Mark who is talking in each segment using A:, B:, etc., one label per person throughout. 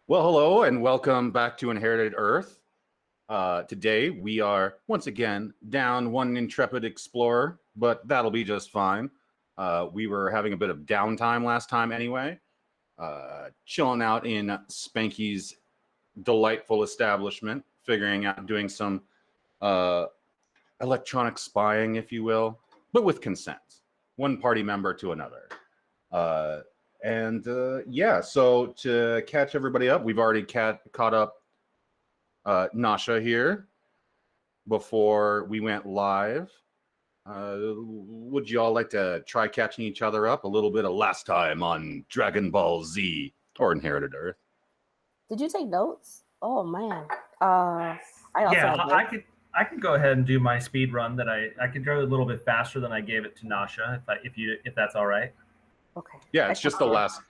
A: Well, hello and welcome back to Inherited Earth. Today we are once again down one intrepid explorer, but that'll be just fine. We were having a bit of downtime last time anyway, chilling out in Spanky's delightful establishment, figuring out doing some electronic spying, if you will, but with consent, one party member to another. So to catch everybody up, we've already caught up Nasha here before we went live. Would you all like to try catching each other up a little bit of last time on Dragon Ball Z or Inherited Earth?
B: Did you take notes? Oh man. I also have notes.
C: I can go ahead and do my speed run that I can go a little bit faster than I gave it to Nasha if that's all right.
B: Okay.
A: Yeah, it's just the last.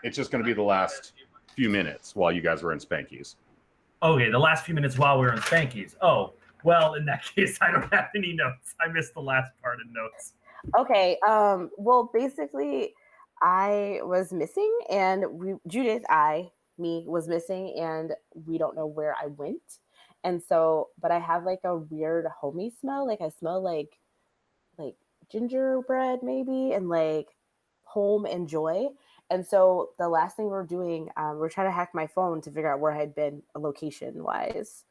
A: It's just going to be the last few minutes while you guys were in Spanky's.
C: Okay, the last few minutes while we were in Spanky's. Oh, well, in that case, I don't have any notes. I missed the last part of notes.
B: Okay. Well, basically, I was missing, and Judith, me, was missing, and we don't know where I went. And so, but I have like a weird homey smell. Like I smell like gingerbread maybe, and like home and joy. And so the last thing we're doing, we're trying to hack my phone to figure out where I'd been location wise.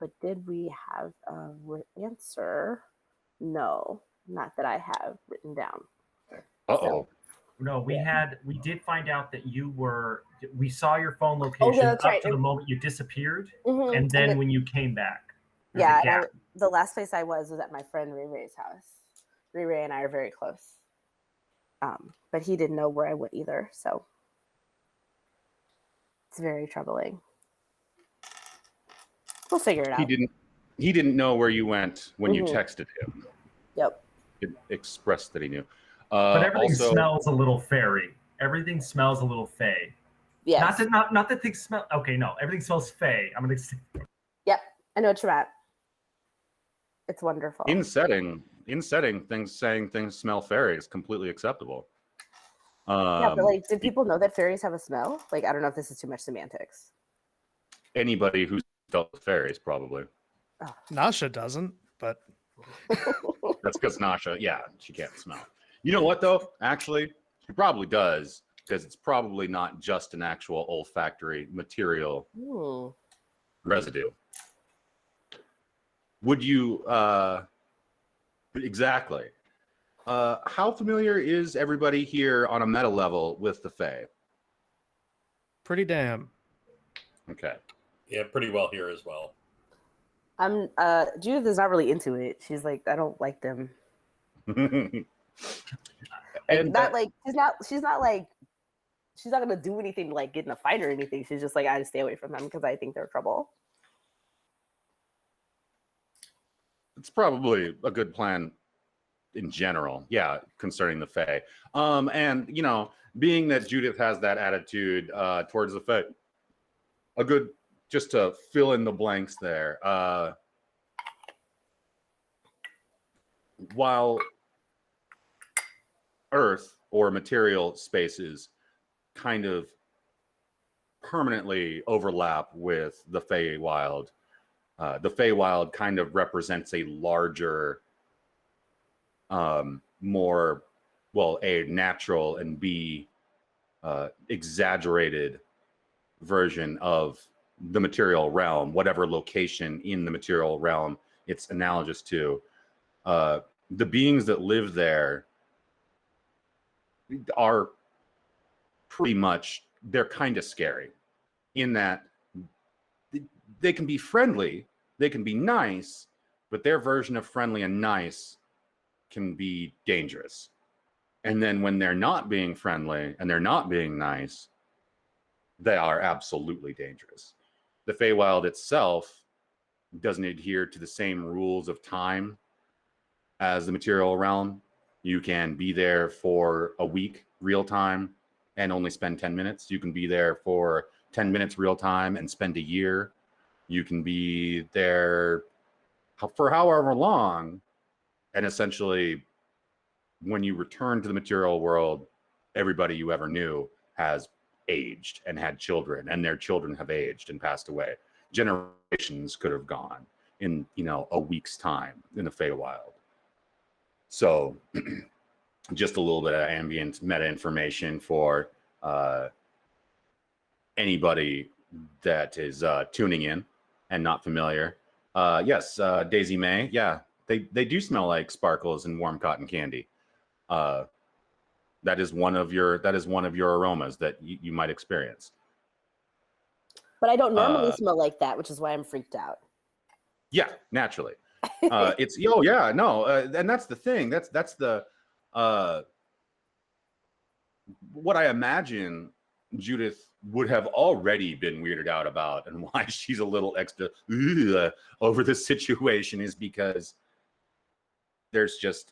B: But did we have a answer? No, not that I have written down.
A: Uh-oh.
C: No, we did find out that we saw your phone location up to the moment you disappeared, and then when you came back.
B: Yeah, the last place I was at my friend Ray-Ray's house. Ray-Ray and I are very close. But he didn't know where I went either, so it's very troubling. We'll figure it out.
A: He didn't know where you went when you texted him.
B: Yep.
A: It expressed that he knew.
C: But everything smells a little fairy. Everything smells a little fey.
B: Yes.
C: Not that things smell. Okay, no, everything smells fey. I'm gonna.
B: Yep, I know what you're at. It's wonderful.
A: In setting, saying things smell fairy is completely acceptable.
B: Yeah, but like, did people know that fairies have a smell? Like, I don't know if this is too much semantics.
A: Anybody who's dealt with fairies, probably.
D: Oh. Nasha doesn't, but
A: that's because Nasha, she can't smell. You know what, though? Actually, she probably does, because it's probably not just an actual olfactory material residue. Would you, exactly. How familiar is everybody here on a meta level with the Fae?
D: Pretty damn.
A: Okay.
E: Yeah, pretty well here as well.
B: Judith is not really into it. She's like, I don't like them.
A: And
B: she's not gonna do anything to like get in a fight or anything. She's just like, I just stay away from them because I think they're trouble.
A: It's probably a good plan in general, concerning the Fae. And you know, being that Judith has that attitude towards the Fae, a good, just to fill in the blanks there. While Earth or material spaces kind of permanently overlap with the Feywild, the Feywild kind of represents a larger, more, well, A, natural, and B, exaggerated version of the material realm, whatever location in the material realm it's analogous to. The beings that live there are pretty much, they're kind of scary in that they can be friendly, they can be nice, but their version of friendly and nice can be dangerous. And then when they're not being friendly and they're not being nice, they are absolutely dangerous. The Feywild itself doesn't adhere to the same rules of time as the material realm. You can be there for a week real time and only spend 10 minutes. You can be there for 10 minutes real time and spend a year. You can be there for however long, and essentially when you return to the material world, everybody you ever knew has aged and had children, and their children have aged and passed away. Generations could have gone in, a week's time in the Feywild. So just a little bit of ambient meta information for anybody that is tuning in and not familiar. Yes, Daisy May. Yeah, they do smell like sparkles and warm cotton candy. That is one of your aromas that you might experience.
B: But I don't normally smell like that, which is why I'm freaked out.
A: Yeah, naturally. It's and that's the thing. That's the what I imagine Judith would have already been weirded out about, and why she's a little extra over the situation is because there's just,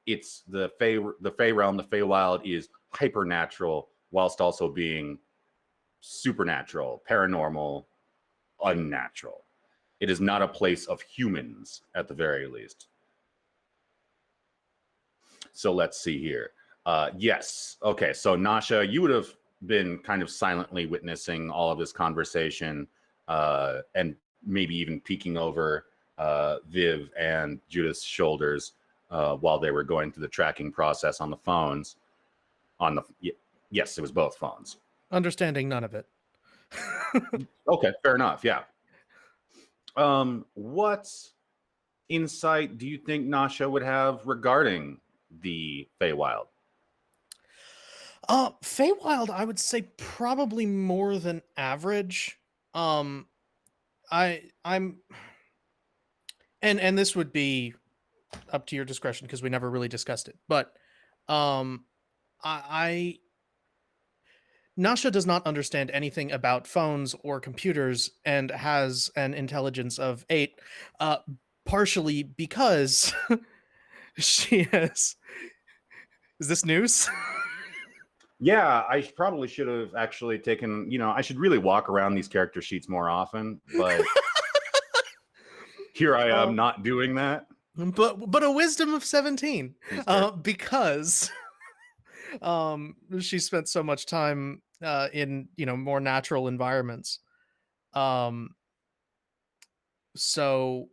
A: it's the Fey realm, the Feywild is hypernatural whilst also being supernatural, paranormal, unnatural. It is not a place of humans, at the very least. So let's see here. Yes. Okay. So Nasha, you would have been kind of silently witnessing all of this conversation, and maybe even peeking over Viv and Judith's shoulders while they were going through the tracking process on the phones. Yes, it was both phones.
D: Understanding none of it.
A: Okay, fair enough. Yeah. What insight do you think Nasha would have regarding the Feywild?
D: Feywild, I would say probably more than average. I'm and this would be up to your discretion because we never really discussed it. But Nasha does not understand anything about phones or computers and has an intelligence of 8, partially because she has... Is this news?
A: Yeah, I probably should have actually taken, I should really walk around these character sheets more often, but here I am not doing that.
D: But a wisdom of 17, because she spent so much time in more natural environments. So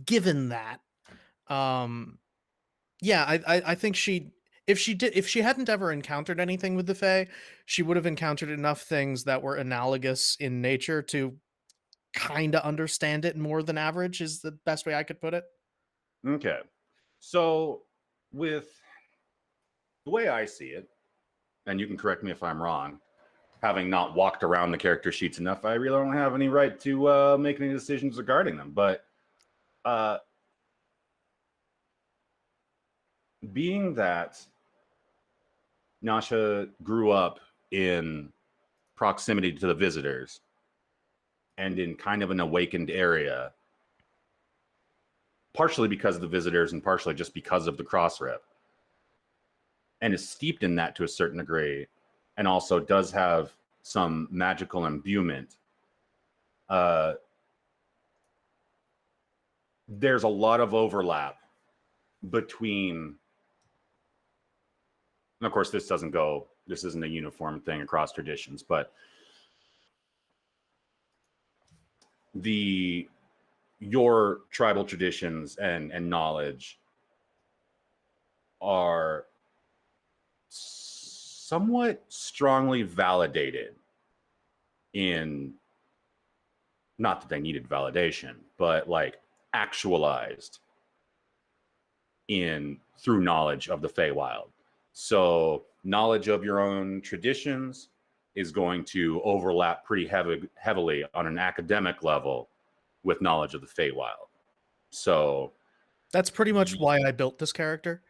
D: given that, yeah, I think if she hadn't ever encountered anything with the Fae, she would have encountered enough things that were analogous in nature to kind of understand it more than average, is the best way I could put it.
A: Okay. So with the way I see it, and you can correct me if I'm wrong, having not walked around the character sheets enough, I really don't have any right to make any decisions regarding them. But being that Nasha grew up in proximity to the visitors and in kind of an awakened area, partially because of the visitors and partially just because of the Crossrip, and is steeped in that to a certain degree, and also does have some magical imbuement, there's a lot of overlap between, and of course this isn't a uniform thing across traditions, but your tribal traditions and knowledge are somewhat strongly validated in, not that they needed validation, but like actualized through knowledge of the Feywild. So knowledge of your own traditions is going to overlap pretty heavily on an academic level with knowledge of the Feywild. So
D: that's pretty much why I built this character.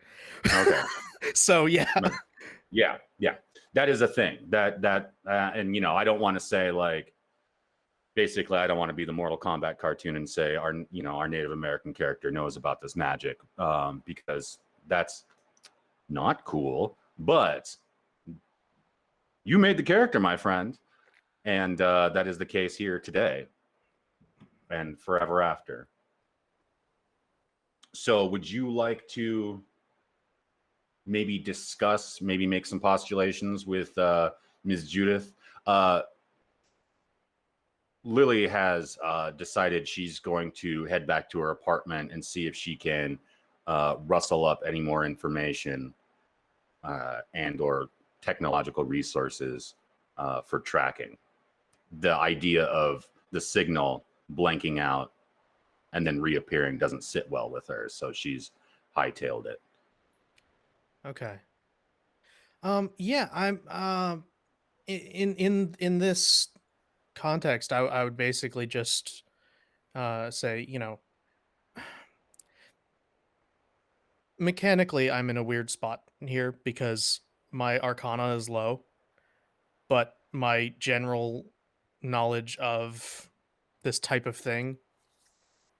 A: Okay.
D: So yeah.
A: That is a thing that and I don't want to say like, basically I don't want to be the Mortal Kombat cartoon and say our Native American character knows about this magic, because that's not cool. But you made the character, my friend, and that is the case here today and forever after. So would you like to maybe discuss, maybe make some postulations with Ms. Judith. Lily has decided she's going to head back to her apartment and see if she can rustle up any more information and or technological resources for tracking. The idea of the signal blanking out and then reappearing doesn't sit well with her, so she's hightailed it.
D: Okay. Yeah, I'm in this context, I would basically just say, mechanically I'm in a weird spot here because my arcana is low, but my general knowledge of this type of thing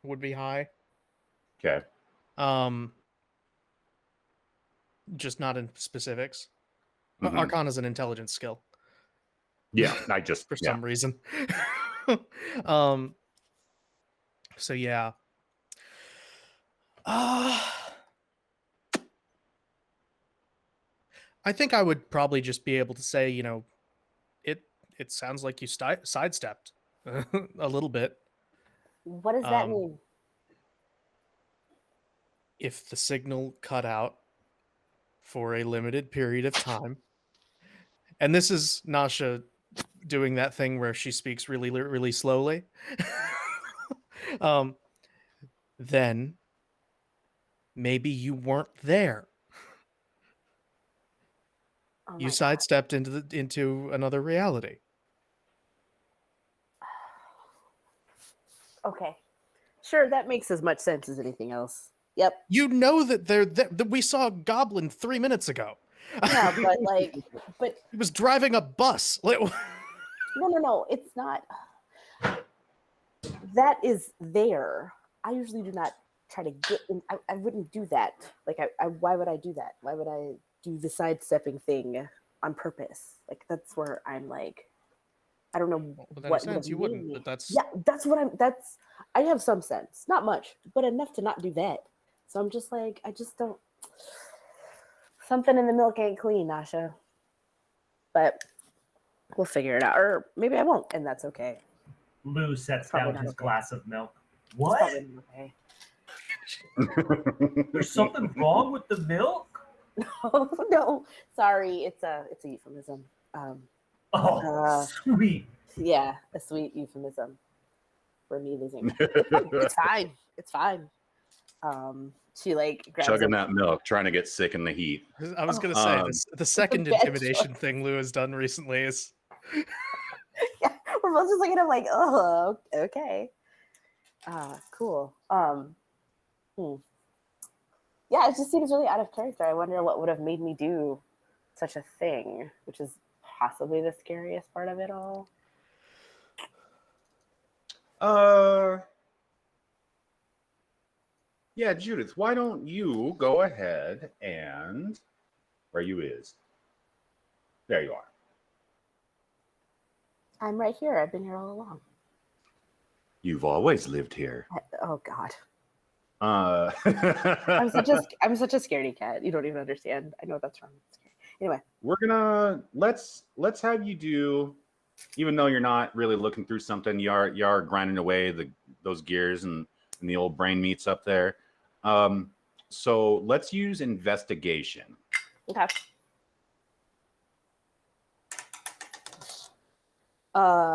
D: would be high.
A: Okay.
D: Just not in specifics.
A: Mhm.
D: Arcana is an intelligence skill.
A: Yeah, I just
D: for some reason. So yeah. I think I would probably just be able to say, it sounds like you sidestepped a little bit.
B: What does that mean?
D: If the signal cut out for a limited period of time, and this is Nasha doing that thing where she speaks really, really slowly, then maybe you weren't there.
B: Oh
D: you
B: my
D: sidestepped into another reality.
B: Okay. Sure, that makes as much sense as anything else. Yep.
D: You know that we saw a goblin 3 minutes ago.
B: Yeah, but
D: he was driving a bus.
B: No, it's not. That is there. I usually do not try to get in. I wouldn't do that. Like, why would I do that? Why would I do the sidestepping thing on purpose? Like, that's where I'm like, I don't know
D: what sense you wouldn't. But that's
B: I have some sense, not much, but enough to not do that. So I'm just like, I just don't. Something in the milk ain't clean, Nasha. But we'll figure it out, or maybe I won't, and that's okay.
C: Lou sets
B: Probably
C: down his
B: okay.
C: glass of milk.
B: It's
C: What?
B: probably okay.
C: There's something wrong with the milk?
B: No, sorry, it's a euphemism.
C: Sweet.
B: Yeah, a sweet euphemism for me losing. It's fine. It's fine. She like grabs
A: chugging that milk, trying to get sick in the heat.
D: I was gonna say the second intimidation thing Lou has done recently is.
B: Yeah, we're both just looking at him like, oh, okay. Cool. Yeah, it just seems really out of character. I wonder what would have made me do such a thing, which is possibly the scariest part of it all.
A: Yeah, Judith, why don't you go ahead and where you is? There you are.
B: I'm right here. I've been here all along.
A: You've always lived here.
B: Oh God.
A: I'm
B: I'm such a scaredy cat. You don't even understand. I know that's wrong. Anyway,
A: we're gonna let's have you do, even though you're not really looking through something, you are grinding away those gears and the old brain meats up there. So let's use investigation.
B: okay.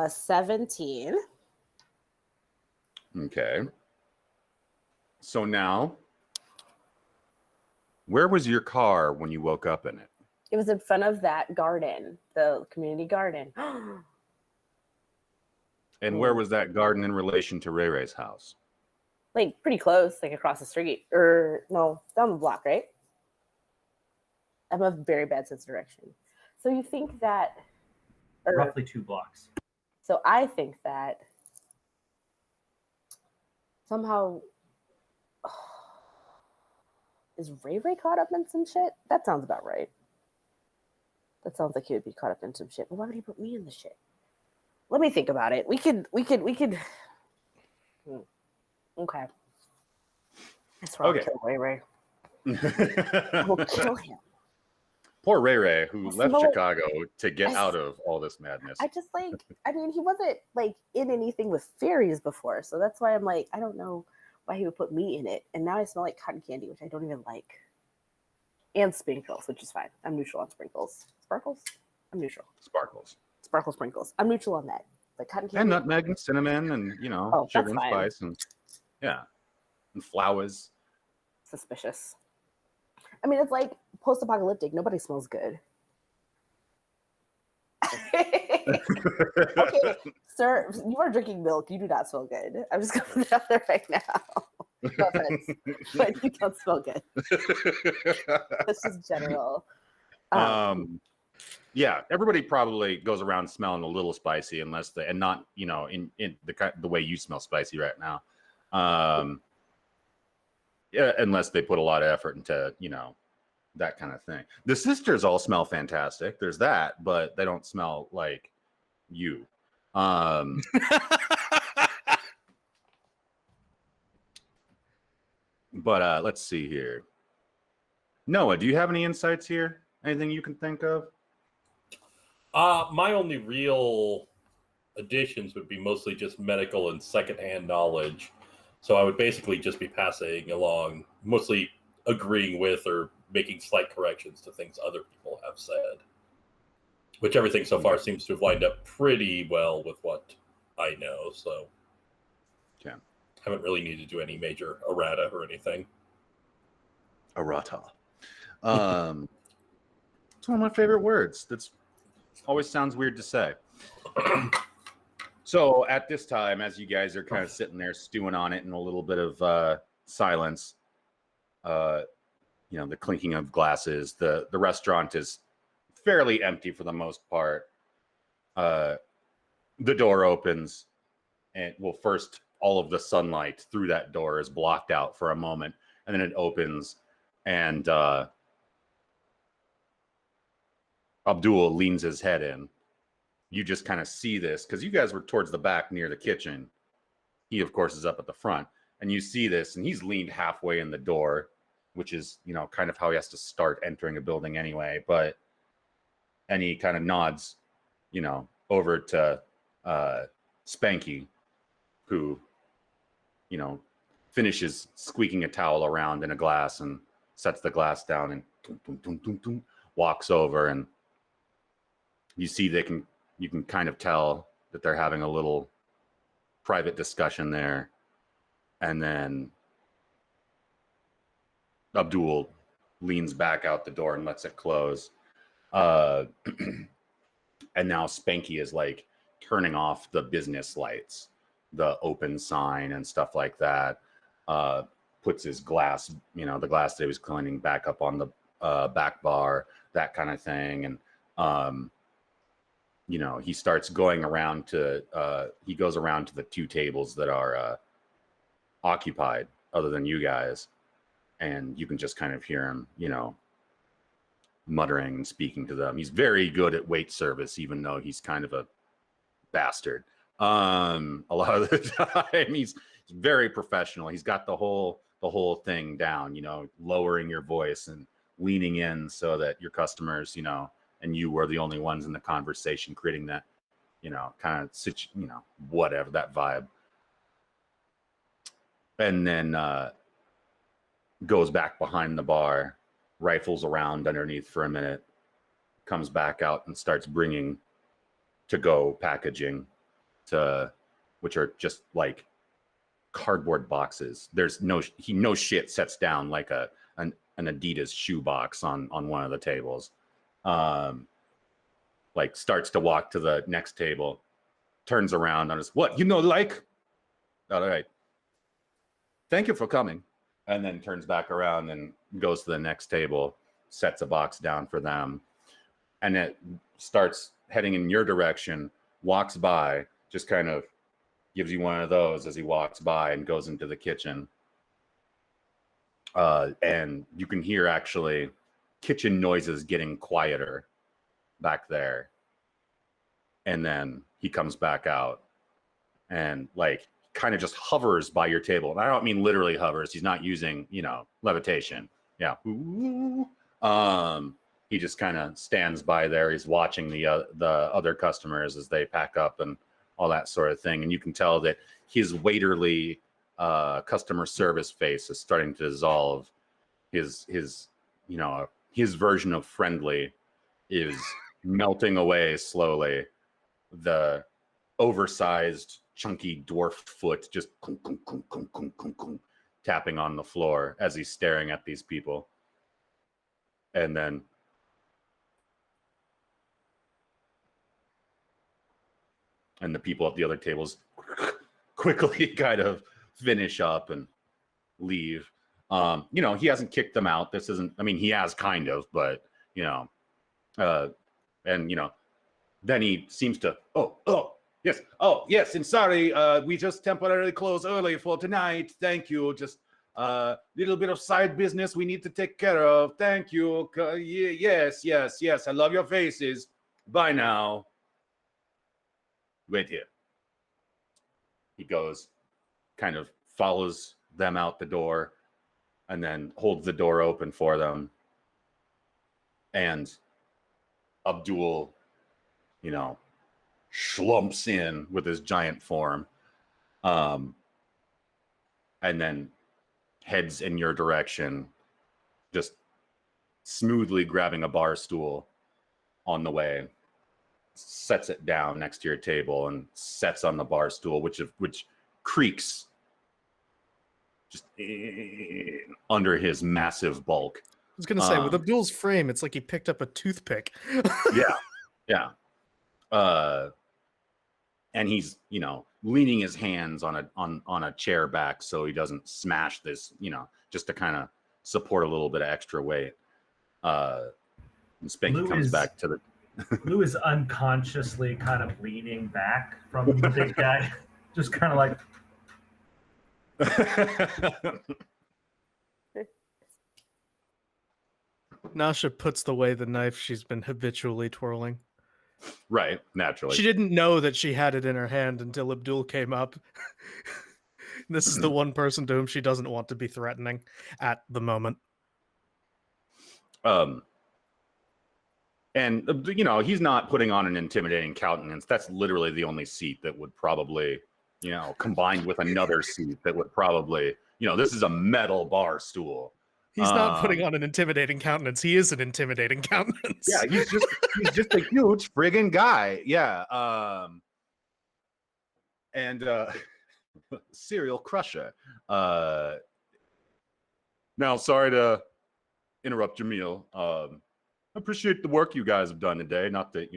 B: 17.
A: Okay. So now, where was your car when you woke up in it?
B: It was in front of that garden, the community garden.
A: And where was that garden in relation to Ray Ray's house?
B: Like pretty close, like across the street, or no, down the block, right? I have a very bad sense of direction. So you think that,
C: Roughly 2 blocks.
B: So I think that somehow is Ray Ray caught up in some shit? That sounds about right. That sounds like he would be caught up in some shit. But why would he put me in the shit? Let me think about it. We could. Okay. That's why I'll kill Ray Ray. We'll kill him.
A: Poor Ray Ray, who left
B: Smoke.
A: Chicago to get out of all this madness.
B: I just like, I mean, he wasn't like in anything with fairies before, so that's why I'm like, I don't know why he would put me in it. And now I smell like cotton candy, which I don't even like, and sprinkles, which is fine. I'm neutral on sprinkles. Sparkles? I'm neutral.
A: Sparkles.
B: Sparkle sprinkles. I'm neutral on that. Like cotton candy
A: And nutmeg and cinnamon and, sugar and spice and and flowers.
B: Suspicious. I mean, it's like post-apocalyptic. Nobody smells good. Okay, sir, you are drinking milk. You do not smell good. I'm just going to put it out there right now. No offense, but you don't smell good. That's just general.
A: Yeah, everybody probably goes around smelling a little spicy, unless and not in the way you smell spicy right now. Yeah, unless they put a lot of effort into that kind of thing. The sisters all smell fantastic. There's that, but they don't smell like you. But let's see here. Noah, do you have any insights here? Anything you can think of?
E: My only real additions would be mostly just medical and secondhand knowledge. So I would basically just be passing along, mostly agreeing with or making slight corrections to things other people have said. Which everything so far seems to have lined up pretty well with what I know. So haven't really needed to do any major errata or anything.
A: Errata. It's one of my favorite words. That's always sounds weird to say. So at this time, as you guys are kind of sitting there stewing on it in a little bit of silence, the clinking of glasses, the restaurant is fairly empty for the most part. The door opens, and first all of the sunlight through that door is blocked out for a moment, and then it opens, and Abdul leans his head in. You just kind of see this because you guys were towards the back near the kitchen. He, of course, is up at the front, and you see this, and he's leaned halfway in the door, which is, kind of how he has to start entering a building anyway. And he kind of nods, over to Spanky, who, finishes squeaking a towel around in a glass and sets the glass down and walks over, and you see you can kind of tell that they're having a little private discussion there. And then Abdul leans back out the door and lets it close. And now Spanky is like turning off the business lights, the open sign and stuff like that. Puts his glass, the glass that he was cleaning, back up on the back bar, that kind of thing. And he starts going around he goes around to the two tables that are occupied other than you guys. And you can just kind of hear him, muttering and speaking to them. He's very good at wait service, even though he's kind of a bastard. A lot of the time he's very professional. He's got the whole thing down, lowering your voice and leaning in so that your customers, and you were the only ones in the conversation, creating that, kind of, whatever, that vibe. And then goes back behind the bar, rifles around underneath for a minute, comes back out and starts bringing to-go packaging, which are just like cardboard boxes. There's no shit sets down like an Adidas shoe box on one of the tables. Like starts to walk to the next table, turns around on his, what, like, all right, thank you for coming. And then turns back around and goes to the next table, sets a box down for them. And it starts heading in your direction, walks by, just kind of gives you one of those as he walks by and goes into the kitchen. And you can hear actually kitchen noises getting quieter back there. And then he comes back out and like kind of just hovers by your table. And I don't mean literally hovers. He's not using, levitation. Yeah. He he just kind of stands by there. He's watching the other customers as they pack up and all that sort of thing. And you can tell that his waiterly customer service face is starting to dissolve. His version of friendly is melting away slowly. The oversized, chunky dwarf foot just clunk, clunk, clunk, clunk, clunk, clunk, clunk, tapping on the floor as he's staring at these people. And then the people at the other tables quickly kind of finish up and leave. He hasn't kicked them out. This isn't, I mean, he has kind of, but, then he seems to, yes, and sorry, we just temporarily closed early for tonight. Thank you. Just a little bit of side business we need to take care of. Thank you. Yes. I love your faces. Bye now. Wait here. He goes, kind of follows them out the door, and then holds the door open for them. And Abdul, schlumps in with his giant form, and then heads in your direction, just smoothly grabbing a bar stool on the way, sets it down next to your table and sets on the bar stool, which creaks just under his massive bulk.
D: I was going to say, with Abdul's frame, it's like he picked up a toothpick.
A: Yeah. And he's, leaning his hands on a chair back so he doesn't smash this, just to kind of support a little bit of extra weight. And Spanky comes back to the...
C: Lou is unconsciously kind of leaning back from the big guy, just kind of like...
D: Nasha puts away the knife she's been habitually twirling.
A: Right, naturally.
D: She didn't know that she had it in her hand until Abdul came up. This is the one person to whom she doesn't want to be threatening at the moment.
A: And he's not putting on an intimidating countenance. That's literally the only seat that would probably, combined with another seat that would probably, this is a metal bar stool.
D: He's not putting on an intimidating countenance. He is an intimidating countenance.
A: Yeah, he's just a huge friggin' guy. Yeah. Serial crusher. Now, sorry to interrupt your meal. I appreciate the work you guys have done today. Not that,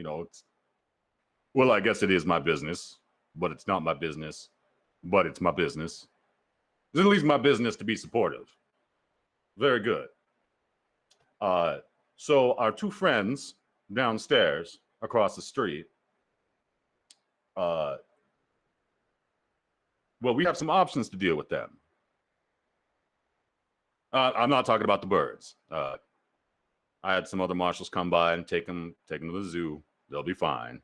A: I guess it is my business, but it's not my business, but it's my business. It's at least my business to be supportive. Very good. So our two friends downstairs across the street, we have some options to deal with them. I'm not talking about the birds. I had some other marshals come by and take them to the zoo. They'll be fine.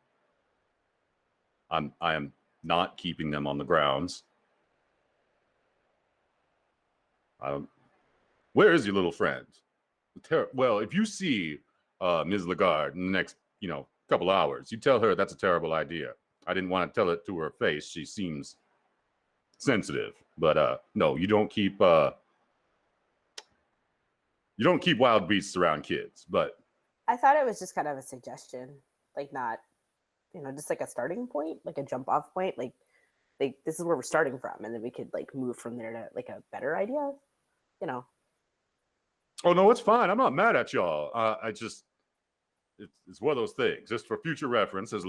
A: I am not keeping them on the grounds. Where is your little friend? Well, if you see Ms. Lagarde in the next, couple hours, you tell her that's a terrible idea. I didn't want to tell it to her face. She seems sensitive, but no, you don't keep wild beasts around kids. But
B: I thought it was just kind of a suggestion, like not, just like a starting point, like a jump off point, like this is where we're starting from, and then we could like move from there to like a better idea,
A: Oh no, it's fine. I'm not mad at y'all. It's one of those things. Just for future reference, there's a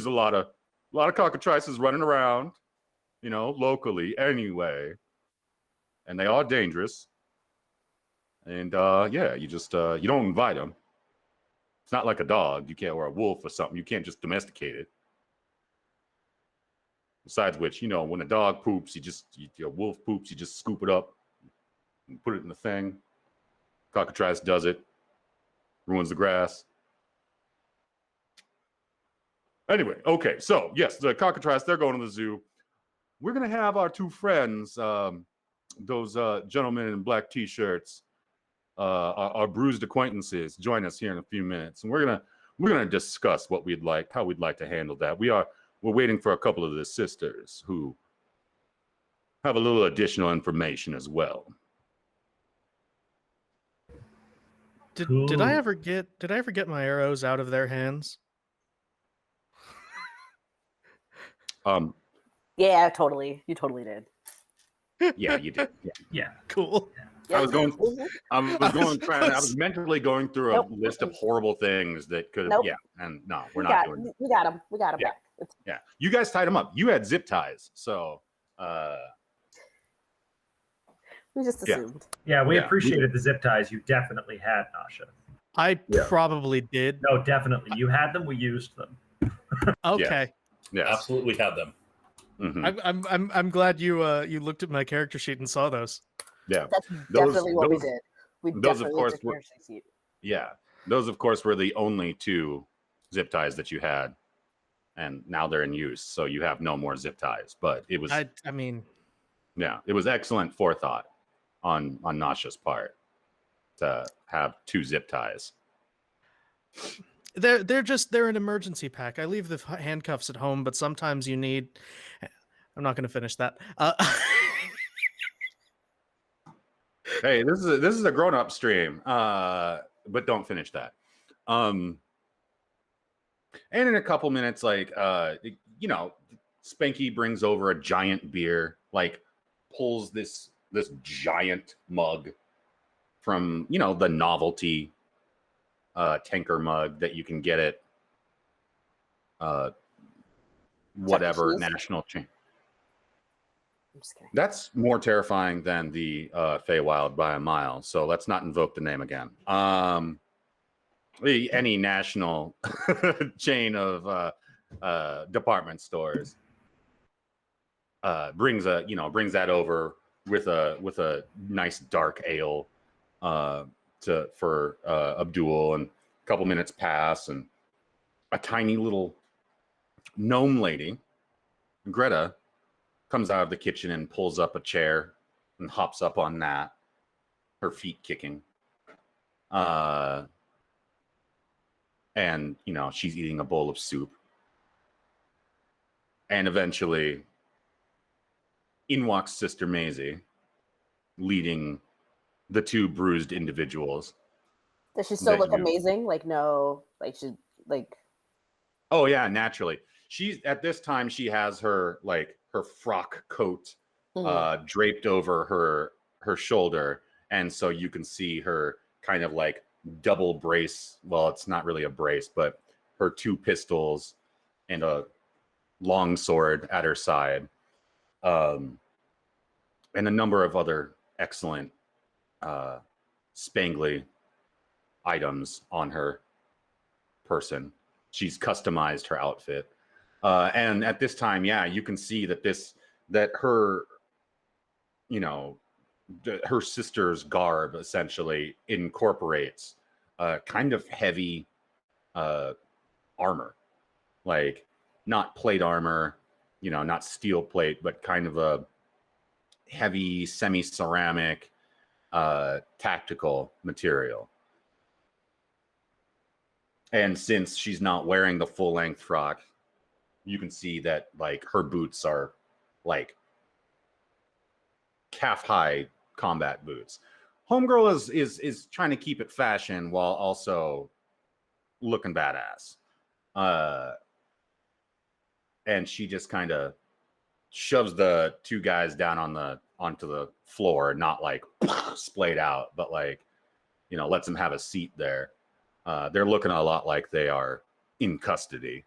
A: lot of cockatrices running around, locally anyway, and they are dangerous. And you just you don't invite them. It's not like a dog. You can't, or a wolf or something. You can't just domesticate it. Besides which, when a dog poops, a wolf poops, you just scoop it up and put it in the thing. Cockatrice does it, ruins the grass. Anyway, okay, so yes, the cockatrice, they're going to the zoo. We're going to have our two friends, those gentlemen in black t-shirts, our bruised acquaintances join us here in a few minutes, and we're gonna discuss how we'd like to handle that. We're waiting for a couple of the sisters who have a little additional information as well.
D: Did I ever get my arrows out of their hands?
B: Yeah, totally. You totally did.
A: Yeah, you did.
C: Yeah.
D: Cool.
B: Yeah.
A: I was mentally going through a list of horrible things that could have. Yeah, and no, we're not doing it.
B: We got him. We got him
A: Yeah.
B: back.
A: Yeah, you guys tied them up. You had zip ties, so
B: We just assumed.
C: Yeah, we
A: Yeah.
C: appreciated the zip ties you definitely had, Nasha.
D: I
A: Yeah.
D: probably did.
C: No, definitely. You had them, we used them.
D: Okay.
A: yes.
E: Absolutely had them.
A: Mhm.
D: I'm glad you looked at my character sheet and saw those.
A: Yeah,
B: That's definitely what we did. We
A: those, of
B: definitely
A: course,
B: took
A: were-
B: care of sheet.
A: yeah. Those, of course, were the only 2 zip ties that you had, and now they're in use, so you have no more zip ties. But it was,
D: I mean,
A: yeah, it was excellent forethought on Nasha's part to have 2 zip ties.
D: they're an emergency pack. I leave the handcuffs at home, but sometimes you need. I'm not going to finish that.
A: Hey, this is a grown-up stream, but don't finish that. And in a couple minutes, Spanky brings over a giant beer, pulls this giant mug from the novelty tanker mug that you can get at whatever
B: Cheese?
A: national chain.
B: I'm just kidding.
A: That's more terrifying than the Feywild by a mile. So let's not invoke the name again. Any national chain of department stores brings that over with a nice dark ale for Abdul, and a couple minutes pass, and a tiny little gnome lady, Greta, comes out of the kitchen and pulls up a chair and hops up on that, her feet kicking. And she's eating a bowl of soup. And eventually in walks Sister Maisie, leading the 2 bruised individuals.
B: Does she still
A: that
B: look
A: you-
B: amazing?
A: Oh yeah, naturally. She's at this time she has her frock coat draped over her shoulder, and so you can see her kind of double brace. Well, it's not really a brace, but her 2 pistols and a long sword at her side, and a number of other excellent spangly items on her person. She's customized her outfit. And at this time, yeah, you can see that her, her sister's garb essentially incorporates kind of heavy armor, not plate armor, not steel plate, but kind of a heavy semi-ceramic tactical material. And since she's not wearing the full-length frock, you can see that her boots are calf-high combat boots. Homegirl is trying to keep it fashion while also looking badass. And she just kind of shoves the 2 guys down onto the floor, not splayed out, but lets them have a seat there. They're looking a lot like they are in custody,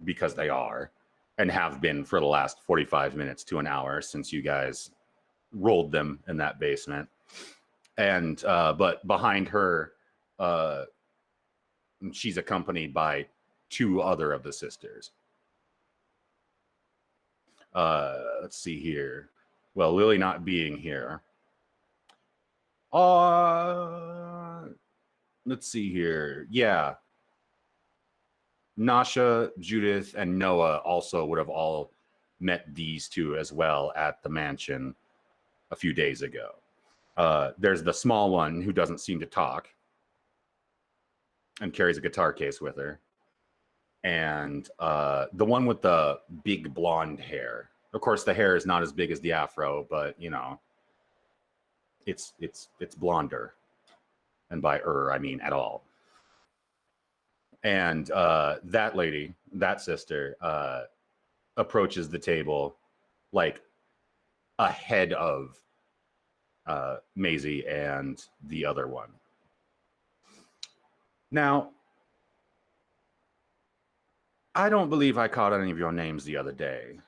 A: because they are, and have been for the last 45 minutes to an hour since you guys rolled them in that basement. And but behind her, she's accompanied by 2 other of the sisters. Let's see here. Well, Lily not being here. Let's see here. Yeah. Nasha, Judith, and Noah also would have all met these 2 as well at the mansion a few days ago. There's the small one who doesn't seem to talk and carries a guitar case with her. And the one with the big blonde hair. Of course, the hair is not as big as the afro, but you know, it's blonder. And by I mean at all. And that lady, that sister, approaches the table like ahead of Maisie and the other one. Now, I don't believe I caught any of your names the other day.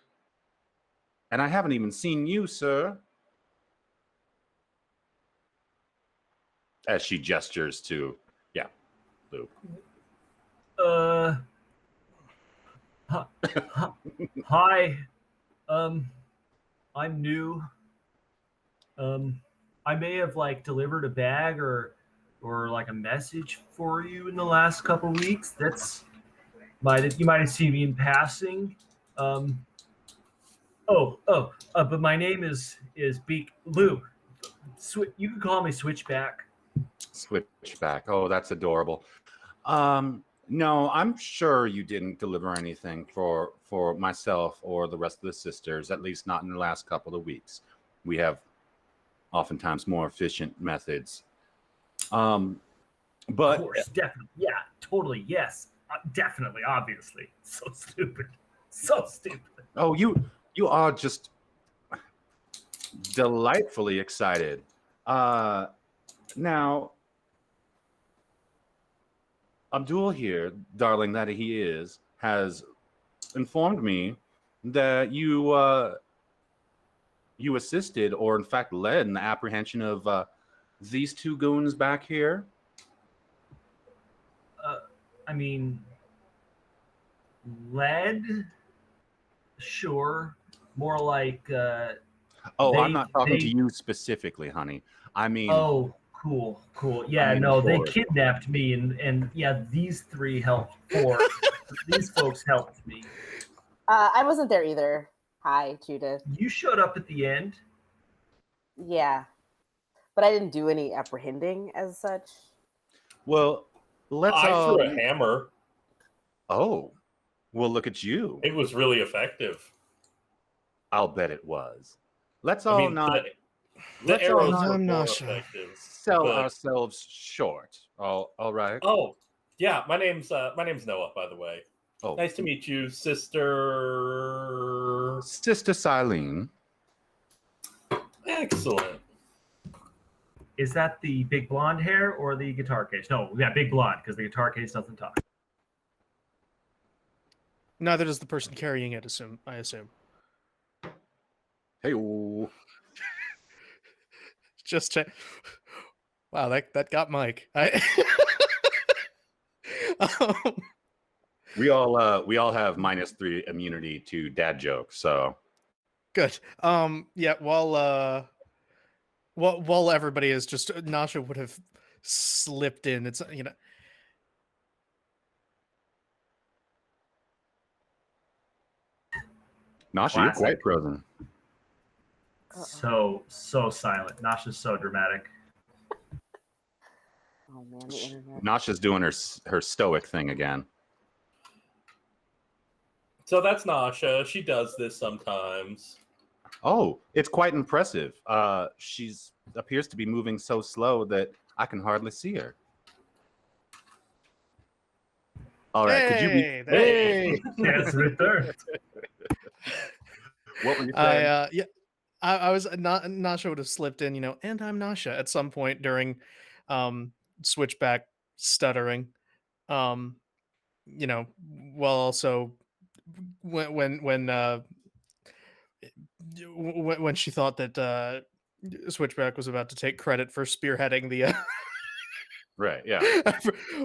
A: And I haven't even seen you, sir. As she gestures to, Lou.
C: Hi. I'm new. I may have like delivered a bag or like a message for you in the last couple weeks. You might have seen me in passing. But my name is Lou. You can call me Switchback.
A: Switchback. Oh, that's adorable. No, I'm sure you didn't deliver anything for myself or the rest of the sisters, at least not in the last couple of weeks. We have oftentimes more efficient methods. But
C: of course, definitely. Yeah, totally. Yes. Definitely, obviously. So stupid.
A: Oh, you are just delightfully excited. Now, Abdul here, darling, that he is, has informed me that you assisted, or in fact led, in the apprehension of these two goons back here.
C: I mean, led? Sure. More like
A: I'm not talking to you specifically, honey. I mean,
C: oh, cool. Yeah,
A: I mean,
C: they kidnapped me, and yeah, these three helped. These folks helped me.
B: I wasn't there either. Hi, Judith.
C: You showed up at the end.
B: Yeah, but I didn't do any apprehending as such.
A: Well,
E: I threw a hammer.
A: Oh, well, look at you.
E: It was really effective.
A: I'll bet it was. Let's
E: The arrows were more effective.
A: Sell ourselves short. All right.
E: Oh, yeah. My name's Noah, by the way.
A: Oh,
E: nice to meet you, Sister
A: Silene.
E: Excellent.
C: Is that the big blonde hair or the guitar case? No, we got big blonde because the guitar case doesn't talk.
D: Neither does the person carrying it, I assume.
A: Hey-o.
D: Just wow, that got Mike.
A: We all have -3 immunity to dad jokes, so
D: good. Yeah, while everybody is just Nasha would have slipped in. It's
A: Nasha, you're quite frozen.
C: So silent. Nasha's so dramatic.
B: Oh man, the internet.
A: Nasha's doing her stoic thing again.
E: So that's Nasha. She does this sometimes.
A: Oh, it's quite impressive. She's appears to be moving so slow that I can hardly see her. All right, could you be?
D: Hey,
C: Yes, returned.
A: What were you saying?
D: I was Nasha would have slipped in, and I'm Nasha at some point during Switchback stuttering, while also when she thought that Switchback was about to take credit for spearheading the
A: right, yeah,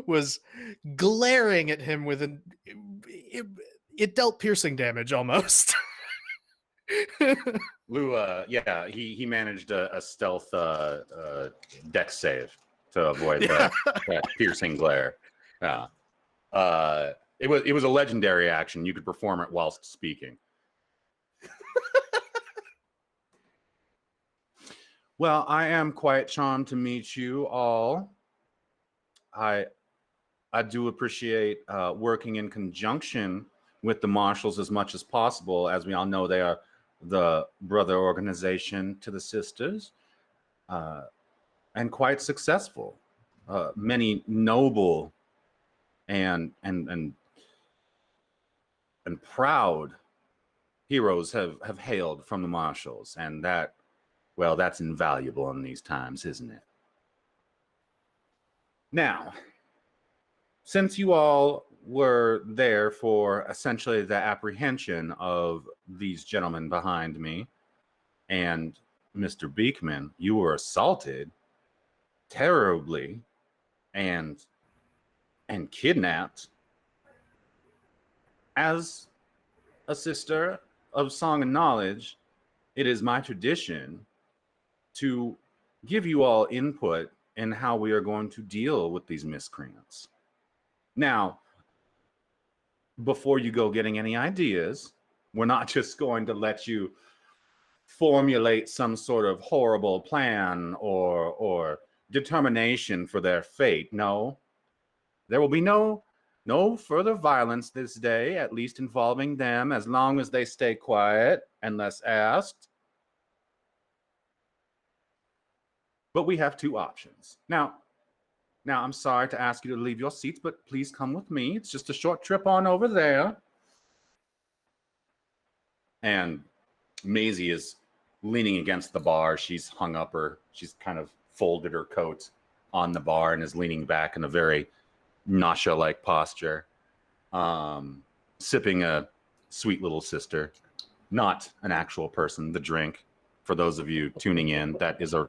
D: was glaring at him with it dealt piercing damage almost.
A: Lou, he managed a stealth dex save to avoid that piercing glare. Yeah, it was a legendary action. You could perform it whilst speaking. Well, I am quite charmed to meet you all. I I do appreciate working in conjunction with the Marshals as much as possible. As we all know, they are the brother organization to the sisters, uh, and quite successful. Many noble and and and and proud heroes have hailed from the Marshals, and that, well, that's invaluable in these times, isn't it? Now, since you all were there for essentially the apprehension of these gentlemen behind me and Mr. Beekman, you were assaulted terribly and kidnapped. As a sister of Song and Knowledge, it is my tradition to give you all input in how we are going to deal with these miscreants. Now, before you go getting any ideas, we're not just going to let you formulate some sort of horrible plan or determination for their fate. No, there will be no further violence this day, at least involving them, as long as they stay quiet unless asked. But we have two options. Now, I'm sorry to ask you to leave your seats, but please come with me. It's just a short trip on over there. And Maisie is leaning against the bar. She's she's kind of folded her coat on the bar and is leaning back in a very Nasha-like posture, sipping a sweet little sister, not an actual person, the drink. For those of you tuning in, that is a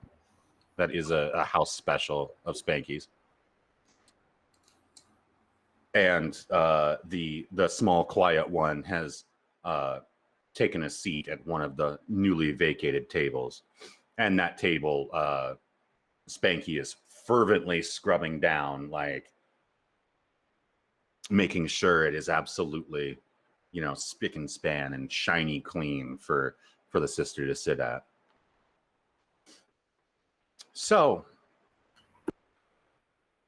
A: house special of Spanky's. And the small quiet one has taken a seat at one of the newly vacated tables, and that table, Spanky is fervently scrubbing down, like making sure it is absolutely, spick and span and shiny clean for the sister to sit at. So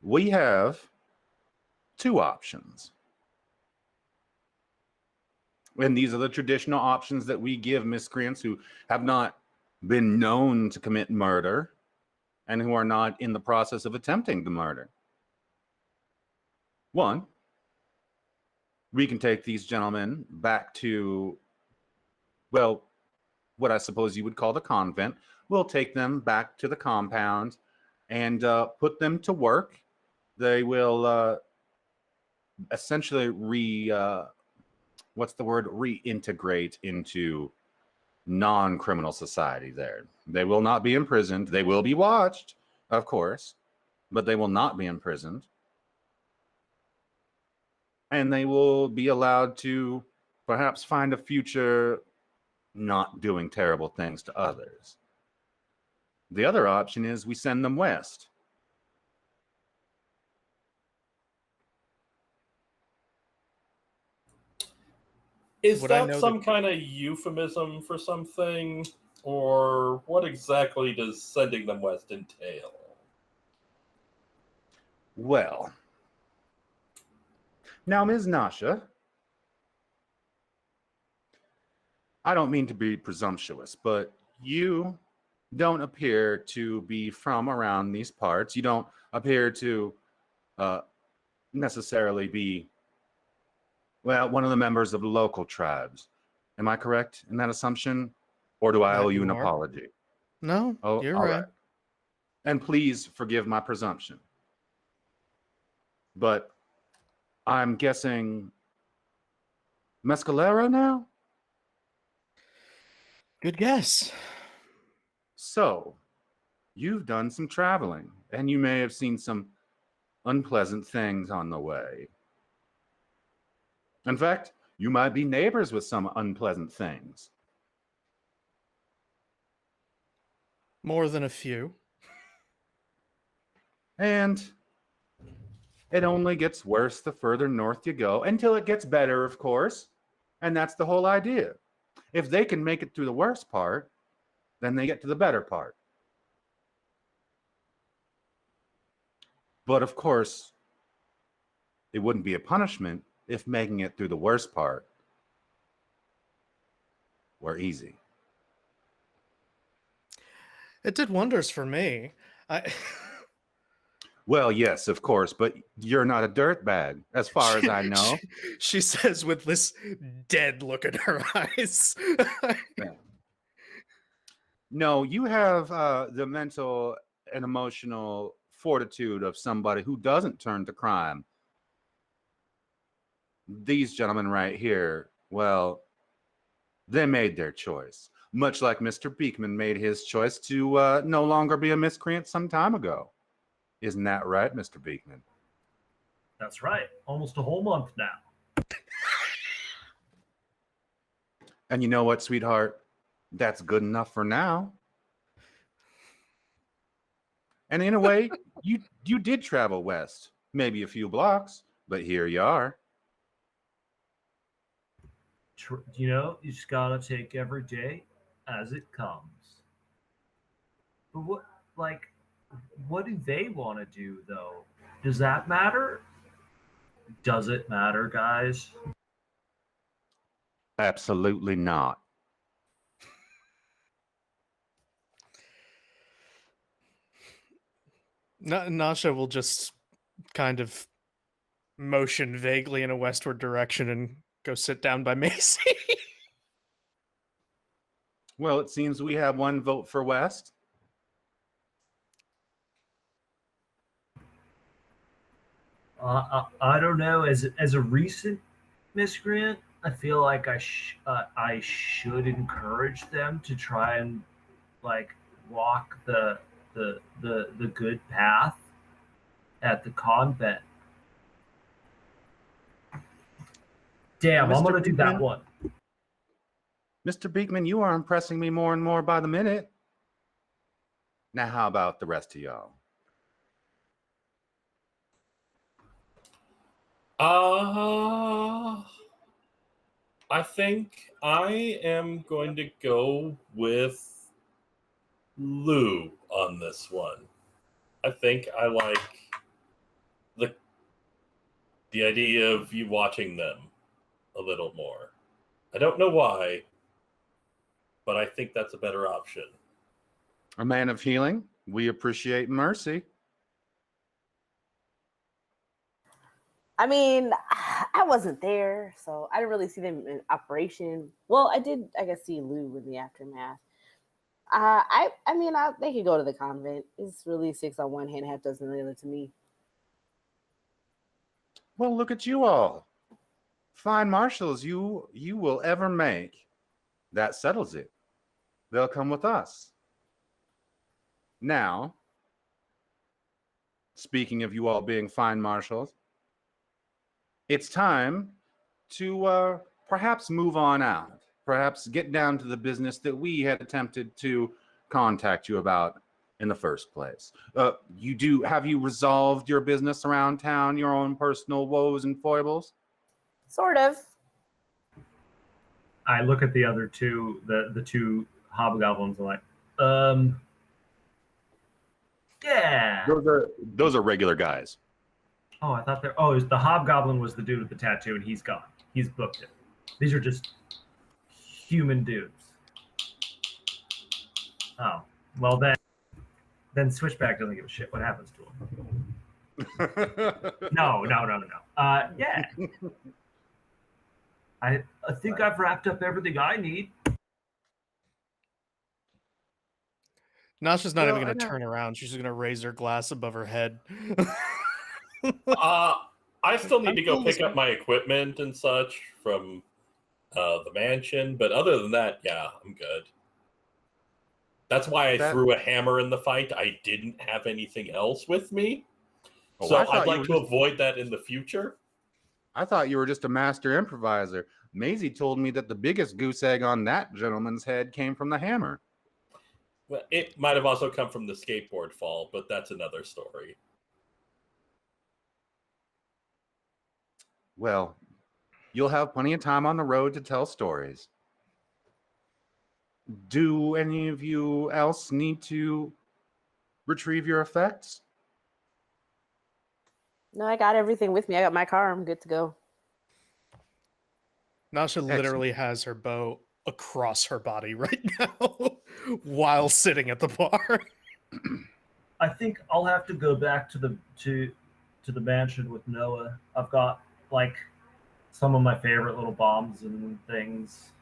A: we have two options. And these are the traditional options that we give miscreants who have not been known to commit murder and who are not in the process of attempting the murder. One, we can take these gentlemen back to, well, what I suppose you would call the convent. We'll take them back to the compound and put them to work. They will essentially reintegrate into non-criminal society there. They will not be imprisoned. They will be watched, of course, but they will not be imprisoned. And they will be allowed to perhaps find a future not doing terrible things to others. The other option is we send them west.
E: Is
D: Would I
E: that
D: know
E: some
D: that-
E: kind of euphemism for something? Or what exactly does sending them west entail?
A: Well, now, Ms. Nasha, I don't mean to be presumptuous, but you don't appear to be from around these parts. You don't appear to necessarily be, well, one of the members of the local tribes. Am I correct in that assumption? Or do I
D: That
A: owe you
D: you
A: an
D: are.
A: apology?
D: No,
A: Oh,
D: you're
A: all
D: right.
A: And please forgive my presumption. But I'm guessing Mescalero now?
D: Good guess.
A: So, you've done some traveling, and you may have seen some unpleasant things on the way. In fact, you might be neighbors with some unpleasant things.
D: More than a few.
A: And it only gets worse the further north you go, until it gets better, of course. And that's the whole idea. If they can make it through the worst part, then they get to the better part. But of course, it wouldn't be a punishment if making it through the worst part were easy.
D: It did wonders for me. I
A: Well, yes, of course, but you're not a dirtbag, as far as I know.
D: she says with this dead look in her eyes.
A: No, you have the mental and emotional fortitude of somebody who doesn't turn to crime. These gentlemen right here, well, they made their choice, much like Mr. Beekman made his choice to no longer be a miscreant some time ago. Isn't that right, Mr. Beekman?
C: That's right. Almost a whole month now.
A: And you know what, sweetheart? That's good enough for now. And in a way, you did travel west, maybe a few blocks, but here you are.
C: You know, you just gotta take every day as it comes. But what do they want to do though? Does that matter? Does it matter, guys?
A: Absolutely not.
D: Nasha will just kind of motion vaguely in a westward direction and go sit down by Macy.
A: Well, it seems we have one vote for West.
C: I don't know. As a recent miscreant, I feel like I should encourage them to try and like walk the good path at the convent. Damn, I'm
A: Mr.
C: gonna do that
A: Beekman?
C: one.
A: Mr. Beekman, you are impressing me more and more by the minute. Now, how about the rest of y'all?
E: I think I am going to go with Lou on this one. I think I like the idea of you watching them a little more. I don't know why, but I think that's a better option.
A: A man of healing, we appreciate mercy.
B: I mean, I wasn't there, so I didn't really see them in operation. Well, I did, I guess, see Lou in the aftermath. I mean, they could go to the convent. It's really six on one hand, half dozen on the other to me.
A: Well, look at you all. Fine marshals you will ever make. That settles it. They'll come with us. Now, speaking of you all being fine marshals, it's time to perhaps move on out. Perhaps get down to the business that we had attempted to contact you about in the first place. Have you resolved your business around town, your own personal woes and foibles?
B: Sort of.
C: I look at the other two, the two hobgoblins, and like, yeah.
A: Those are regular guys.
C: Oh, I thought oh, the hobgoblin was the dude with the tattoo, and he's gone. He's booked it. These are just human dudes. Oh, well then Switchback doesn't give a shit what happens to him. No. Yeah. I think I've wrapped up everything I need.
D: Nasha's not
A: Well,
D: even
A: I
D: going to
A: know.
D: turn around. She's just going to raise her glass above her head.
E: I still need
A: I'm
E: to go
A: cool
E: pick
A: with
E: up my equipment and such from the mansion, but other than that, yeah, I'm good. That's why I
A: That-
E: threw a hammer in the fight. I didn't have anything else with me,
A: Oh,
E: so
A: I thought
E: I'd
A: you
E: like
A: were
E: to avoid that in the future.
A: I thought you were just a master improviser. Maisie told me that the biggest goose egg on that gentleman's head came from the hammer.
E: Well, it might have also come from the skateboard fall, but that's another story.
A: Well, you'll have plenty of time on the road to tell stories. Do any of you else need to retrieve your effects?
B: No, I got everything with me. I got my car. I'm good to go.
D: Nasha literally has her bow across her body right now while sitting at the bar.
C: I think I'll have to go back to the mansion with Noah. I've got like some of my favorite little bombs and things.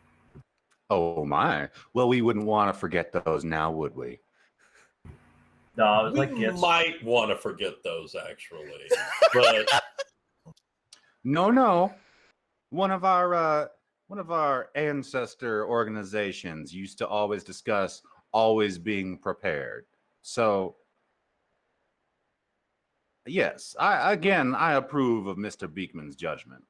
A: Oh my. Well, we wouldn't want to forget those now, would we?
C: No, it was
E: We
C: like gifts.
E: might want to forget those actually, but
A: No. One of our ancestor organizations used to always discuss always being prepared. So yes, I approve of Mr. Beekman's judgment.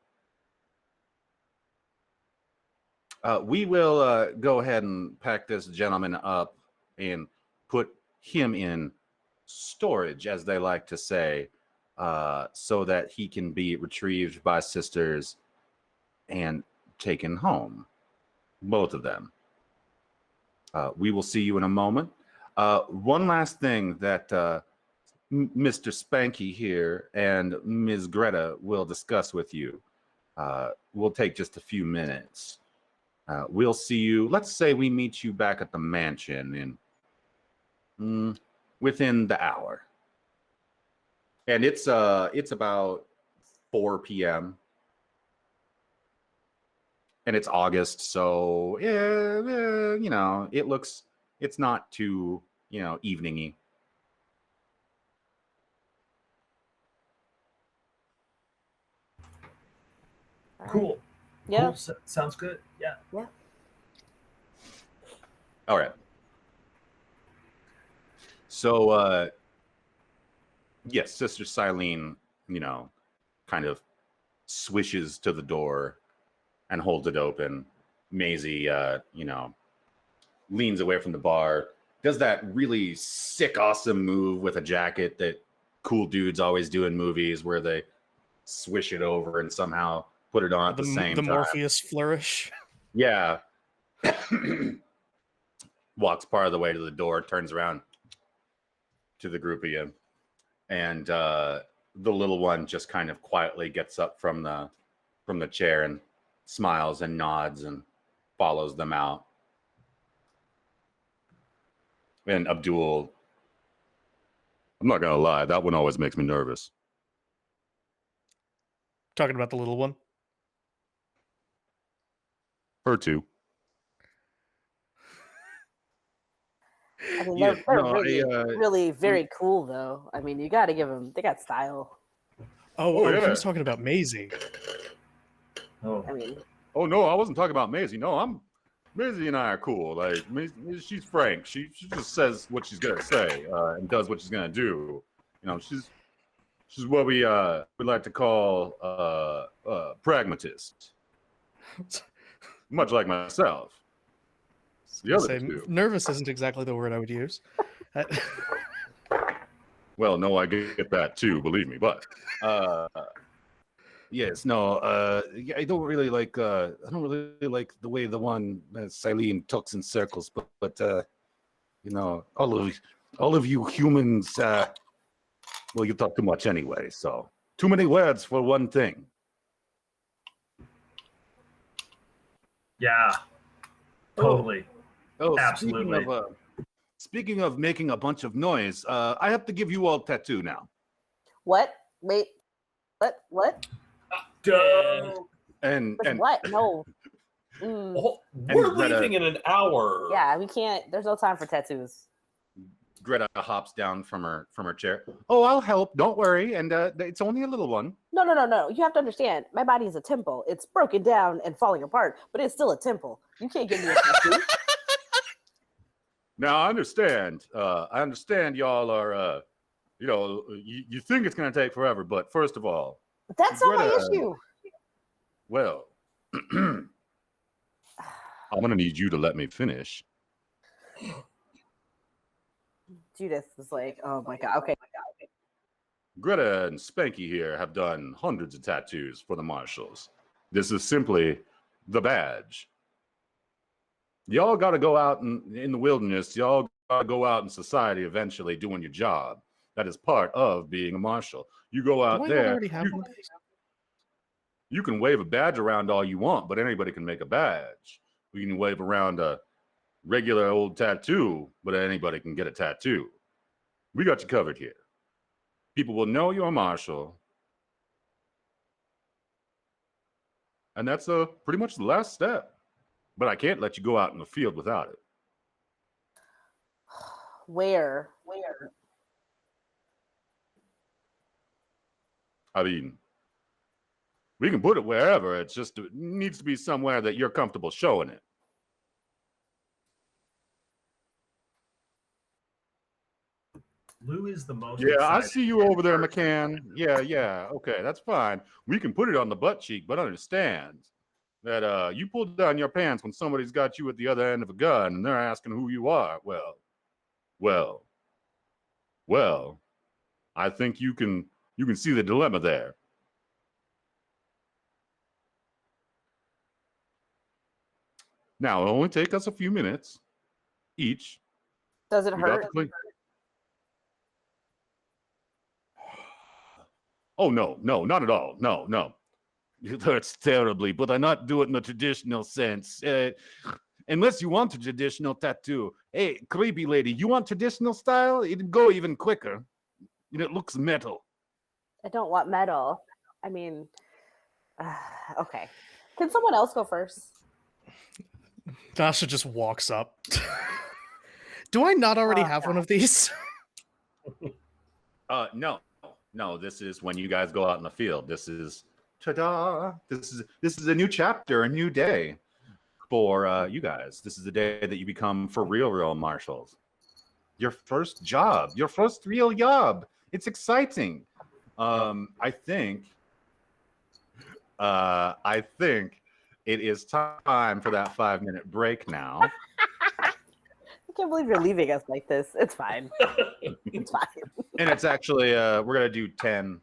A: We will go ahead and pack this gentleman up and put him in storage, as they like to say, so that he can be retrieved by sisters and taken home. Both of them. We will see you in a moment. One last thing that Mr. Spanky here and Ms. Greta will discuss with you. Will take just a few minutes. We'll see you. Let's say we meet you back at the mansion in within the hour. And it's about 4 p.m. And it's August, so yeah, it's not too, evening-y.
B: All right.
C: Cool.
B: Yeah.
C: Cool. Sounds good. Yeah.
A: All right. So, yes, Sister Silene, kind of swishes to the door and holds it open. Maisie, leans away from the bar, does that really sick, awesome move with a jacket that cool dudes always do in movies where they swish it over and somehow put it on at the same time.
D: Morpheus flourish.
A: Yeah. Walks part of the way to the door, turns around to the group of you. And the little one just kind of quietly gets up from the chair and smiles and nods and follows them out. And Abdul, I'm not gonna lie, that one always makes me nervous.
D: Talking about the little one.
A: Her too.
B: I mean,
A: Yeah,
B: they're
A: no,
B: really,
A: I,
B: really very cool, though. I mean, you got to give them. They got style.
D: Oh,
A: yeah.
D: he was talking about Maisie.
C: Oh.
B: I mean,
A: oh no, I wasn't talking about Maisie. No, Maisie and I are cool. Like she's frank. She just says what she's gonna say and does what she's gonna do. She's what we like to call pragmatist. Much like myself. The other two.
D: Nervous isn't exactly the word I would use.
A: Well, no, I get that too, believe me. But yes, no, I don't really like the way the one Silene talks in circles, but all of you humans, well, you talk too much anyway, so too many words for one thing.
C: Yeah. Totally.
A: Oh,
C: Absolutely.
A: Speaking of making a bunch of noise, I have to give you all a tattoo now.
B: what? Wait. What?
A: And
B: What? No.
E: we're
A: And Greta-
E: leaving in an hour.
B: Yeah, we can't. There's no time for tattoos.
A: Greta hops down from her chair. Oh, I'll help. Don't worry. And it's only a little one.
B: No. You have to understand. My body is a temple. It's broken down and falling apart, but it's still a temple. You can't give me a tattoo.
A: Now I understand. I understand y'all are, you think it's gonna take forever, but first of all,
B: That's not my
A: Greta-
B: issue.
A: well, I'm gonna need you to let me finish.
B: Judith was like, "Oh my god, okay."
A: Greta and Spanky here have done hundreds of tattoos for the marshals. This is simply the badge. Y'all got to go out in the wilderness. Y'all got to go out in society eventually doing your job. That is part of being a marshal. You go out
D: Do I not
A: there,
D: already have
A: you,
D: one of these?
A: you can wave a badge around all you want, but anybody can make a badge. You can wave around a regular old tattoo, but anybody can get a tattoo. We got you covered here. People will know you're a marshal. And that's pretty much the last step. But I can't let you go out in the field without it.
B: Where?
A: I mean, we can put it wherever. It needs to be somewhere that you're comfortable showing it.
C: Lou is the most.
A: Yeah, I
C: excited
A: see you over there,
C: person.
A: McCann. Yeah. Okay, that's fine. We can put it on the butt cheek, but understand that you pull down your pants when somebody's got you at the other end of a gun and they're asking who you are. Well. I think you can see the dilemma there. Now, it'll only take us a few minutes each.
B: Does it
A: We got
B: hurt?
A: the clean- Oh, no, not at all. No. It hurts terribly, but I not do it in the traditional sense. Unless you want a traditional tattoo. Hey, creepy lady, you want traditional style? It'd go even quicker. And it looks metal.
B: I don't want metal. I mean, okay. Can someone else go first?
D: Dasha just walks up. Do I not already have one of these?
A: No, this is when you guys go out in the field. This is ta-da. This is a new chapter, a new day for you guys. This is the day that you become for real marshals. Your first job, your first real job. It's exciting. I think it is time for that 5-minute break now.
B: I can't believe you're leaving us like this. It's fine. It's fine.
A: And it's actually we're gonna do 10.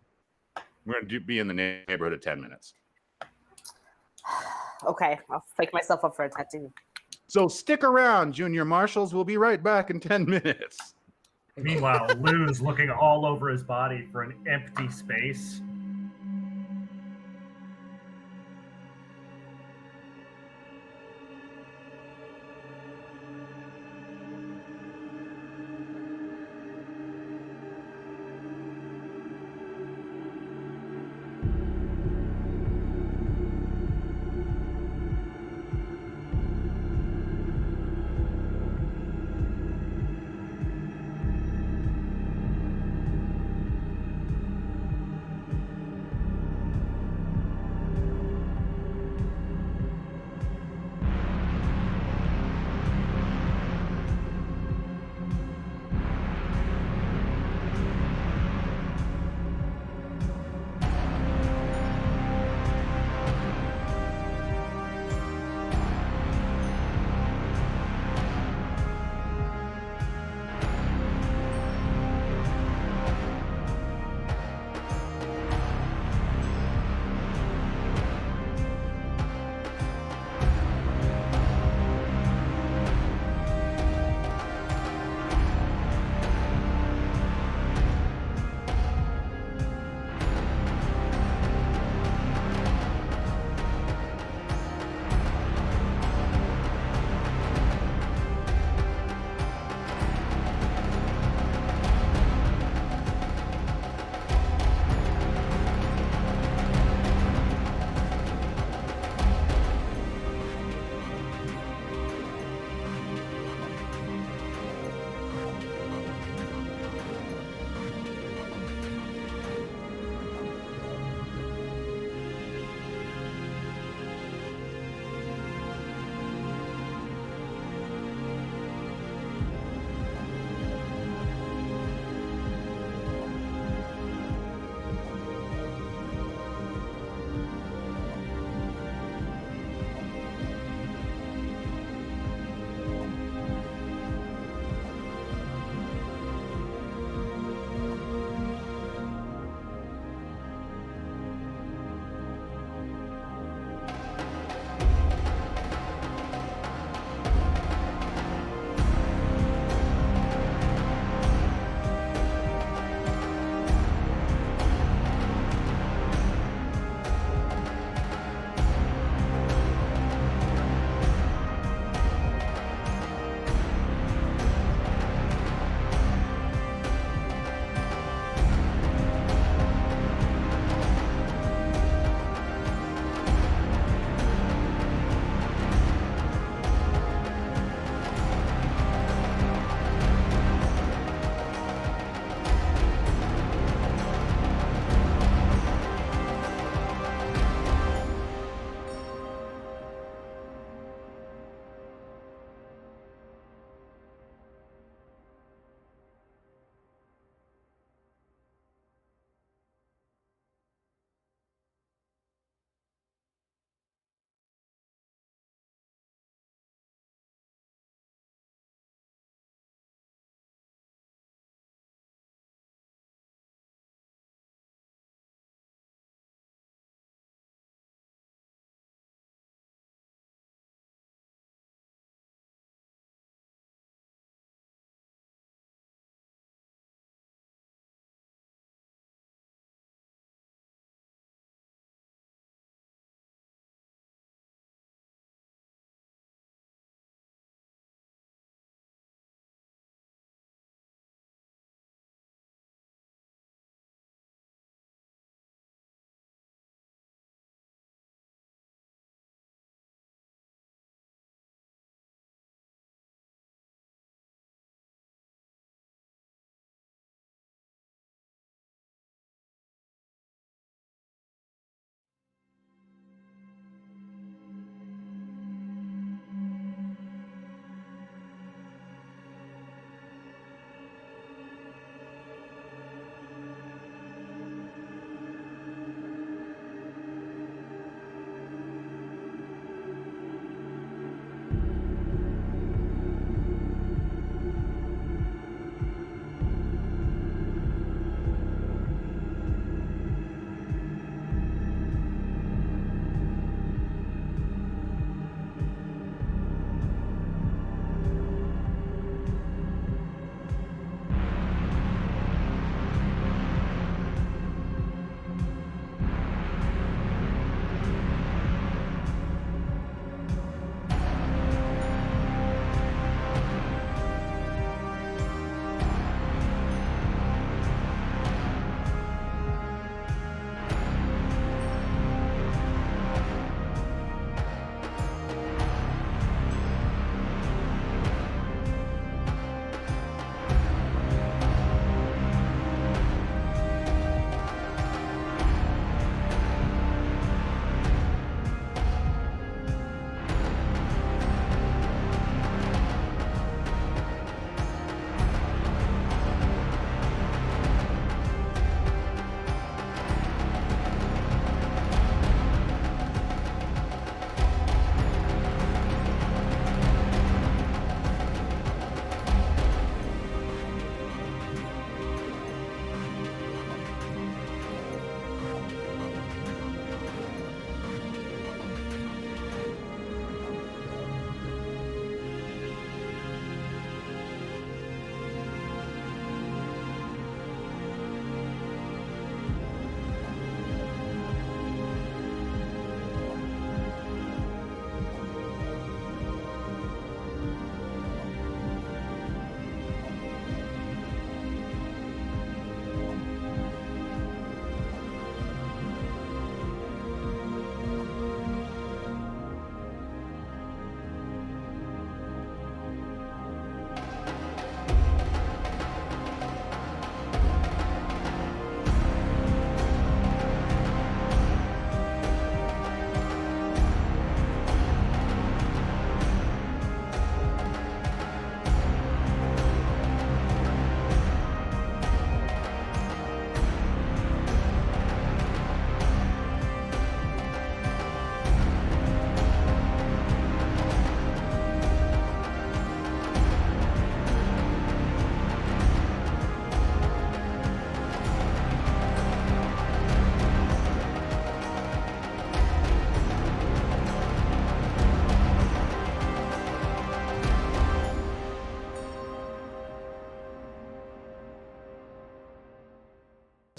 A: We're gonna be in the neighborhood of 10 minutes.
B: Okay, I'll fake myself up for a tattoo.
A: So stick around, junior marshals. We'll be right back in 10 minutes.
C: Meanwhile, Lou's looking all over his body for an empty space.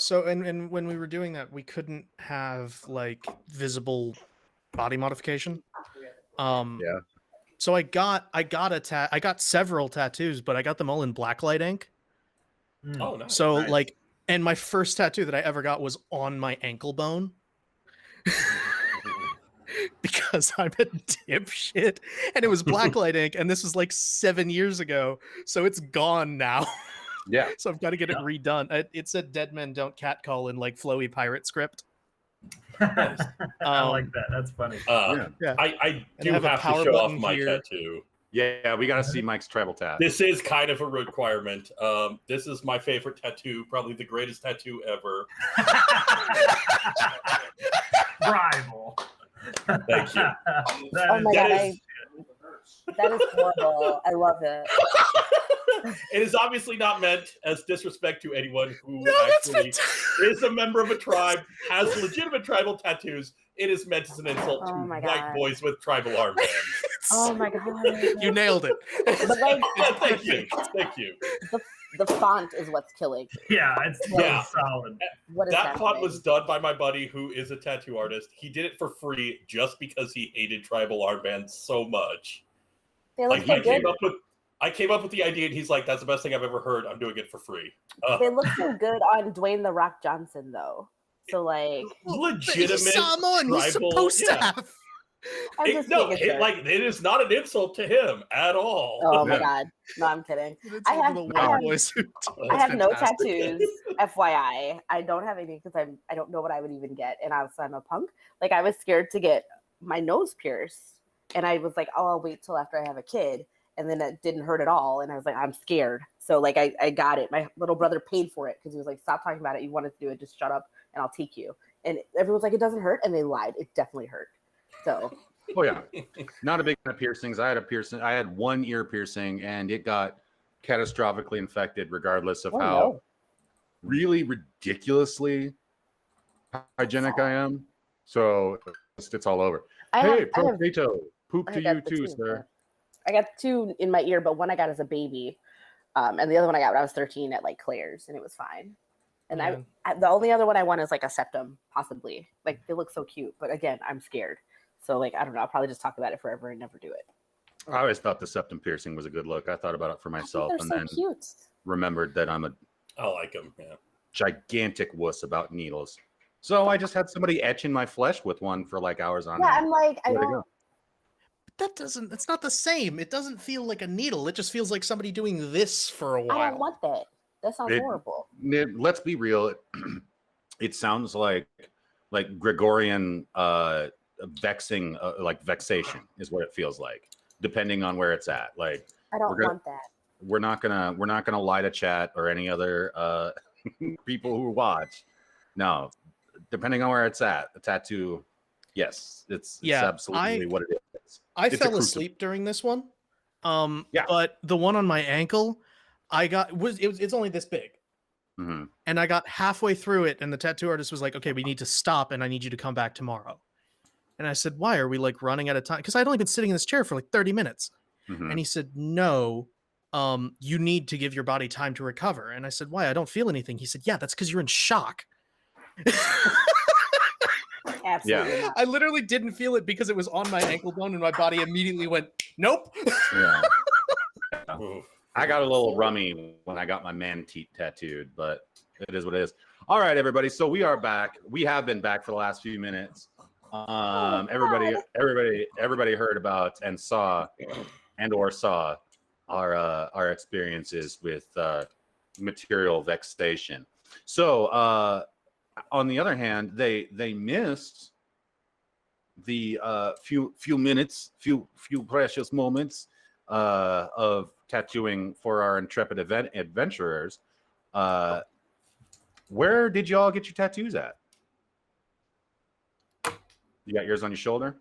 D: So and when we were doing that, we couldn't have like visible body modification.
A: Yeah.
D: So I got I got several tattoos, but I got them all in blacklight ink.
C: Mm.
E: Oh, nice.
D: So
C: Nice.
D: like, and my first tattoo that I ever got was on my ankle bone. Because I'm a dipshit, and it was blacklight ink, and this was like 7 years ago, so it's gone now.
A: Yeah.
D: So I've got to get it
C: Yeah.
D: redone. It said "Dead men don't catcall" in like flowy pirate script.
E: Nice.
C: I
D: Um,
C: like that. That's funny.
A: Yeah.
D: Yeah.
E: I
D: And
E: do
D: I have a
E: have to
D: power
E: show off
D: button
E: my
D: here.
E: tattoo.
A: Yeah, we got to see Mike's tribal tat.
E: This is kind of a requirement. This is my favorite tattoo, probably the greatest tattoo ever.
C: Rival.
E: Thank you.
C: That
B: Oh
C: is-
B: my
E: that
B: god,
E: is-
B: that is horrible. I love it.
E: It is obviously not meant as disrespect to anyone who
D: No, that's
E: actually
D: fantastic.
E: is a member of a tribe, has legitimate tribal tattoos. It is meant as an insult
B: Oh
E: to
B: my
E: white
B: God.
E: boys with tribal armbands.
B: Oh my god.
D: You nailed it.
B: But like
E: Thank you. Thank you.
B: the font is what's killing me.
C: Yeah, it's
E: Yeah.
C: solid.
B: What is
E: That font
B: happening?
E: was done by my buddy who is a tattoo artist. He did it for free just because he hated tribal armbands so much.
B: They look
E: Like
B: so
E: I came
B: good.
E: up with the idea, and he's like, "That's the best thing I've ever heard. I'm doing it for free."
B: They look so good on Dwayne the Rock Johnson though. So like
E: Legitimate.
D: Someone was
E: tribal-
D: supposed to
E: yeah.
D: have.
B: I'm
E: It-
B: just
E: no,
B: being a
E: it,
B: jerk.
E: like it is not an insult to him at all.
B: Oh my
A: Yeah.
B: god. No, I'm kidding.
D: It's
B: I
D: one
B: have-
D: of the
B: I
D: white
B: have-
D: boys who-
B: I
D: That's
B: have no
D: fantastic.
B: tattoos, FYI. I don't have any because I don't know what I would even get, and also I'm a punk. Like I was scared to get my nose pierced, and I was like, oh, I'll wait till after I have a kid, and then it didn't hurt at all, and I was like, I'm scared. So like I got it. My little brother paid for it because he was like, stop talking about it. You wanted to do it, just shut up, and I'll take you. And everyone's like, it doesn't hurt, and they lied. It definitely hurt. So
A: Oh yeah, not a big fan of piercings. I had a piercing. I had one ear piercing, and it got catastrophically infected, regardless of
B: oh,
A: how
B: no.
A: really ridiculously hygienic I am. So it's all over.
B: I
A: Hey,
B: have,
A: potato, poop
B: I
A: to
B: got
A: you
B: the
A: too,
B: two,
A: sir.
B: I got two in my ear, but one I got as a baby, and the other one I got when I was 13 at like Claire's, and it was fine. And
D: Yeah.
B: the only other one I want is like a septum, possibly. Like they look so cute, but again, I'm scared. So like I don't know. I'll probably just talk about it forever and never do it.
A: I always thought the septum piercing was a good look. I thought about it for
B: I think
A: myself,
B: they're
A: and
B: so
A: then
B: cute.
A: remembered that I'm a
E: I like him. Yeah.
A: gigantic wuss about needles. So I just had somebody etching my flesh with one for like hours on
B: Yeah,
A: end.
B: I'm like I
A: Way to
B: don't.
A: go.
D: That doesn't. It's not the same. It doesn't feel like a needle. It just feels like somebody doing this for a
B: I
D: while.
B: don't want that. That sounds
A: It-
B: horrible.
A: Let's be real. It sounds like Gregorian vexing, like vexation is what it feels like, depending on where it's at. Like
B: I don't
A: we're gonna-
B: want that.
A: we're not gonna lie to chat or any other people who watch. No, depending on where it's at, a tattoo. Yes, it's
D: Yeah,
A: absolutely what it is.
D: I
A: It's a
D: fell
A: crucif-
D: asleep during this one.
A: Yeah.
D: But the one on my ankle, it's only this big.
A: Mhm.
D: And I got halfway through it, and the tattoo artist was like, "Okay, we need to stop, and I need you to come back tomorrow." And I said, "Why? Are we like running out of time?" Because I'd only been sitting in this chair for like 30 minutes.
A: Mhm.
D: And he said, "No, you need to give your body time to recover." And I said, "Why? I don't feel anything." He said, "Yeah, that's because you're in shock."
B: Absolutely not.
D: I literally didn't feel it because it was on my ankle bone, and my body immediately went, "Nope."
A: Yeah.
E: Oof.
A: I got a little rummy when I got my man teat tattooed, but it is what it is. All right, everybody. So we are back. We have been back for the last few minutes. Everybody heard about and saw our experiences with material vexation. So on the other hand, they missed the few precious moments of tattooing for our intrepid adventurers. Where did y'all get your tattoos at? You got yours on your shoulder?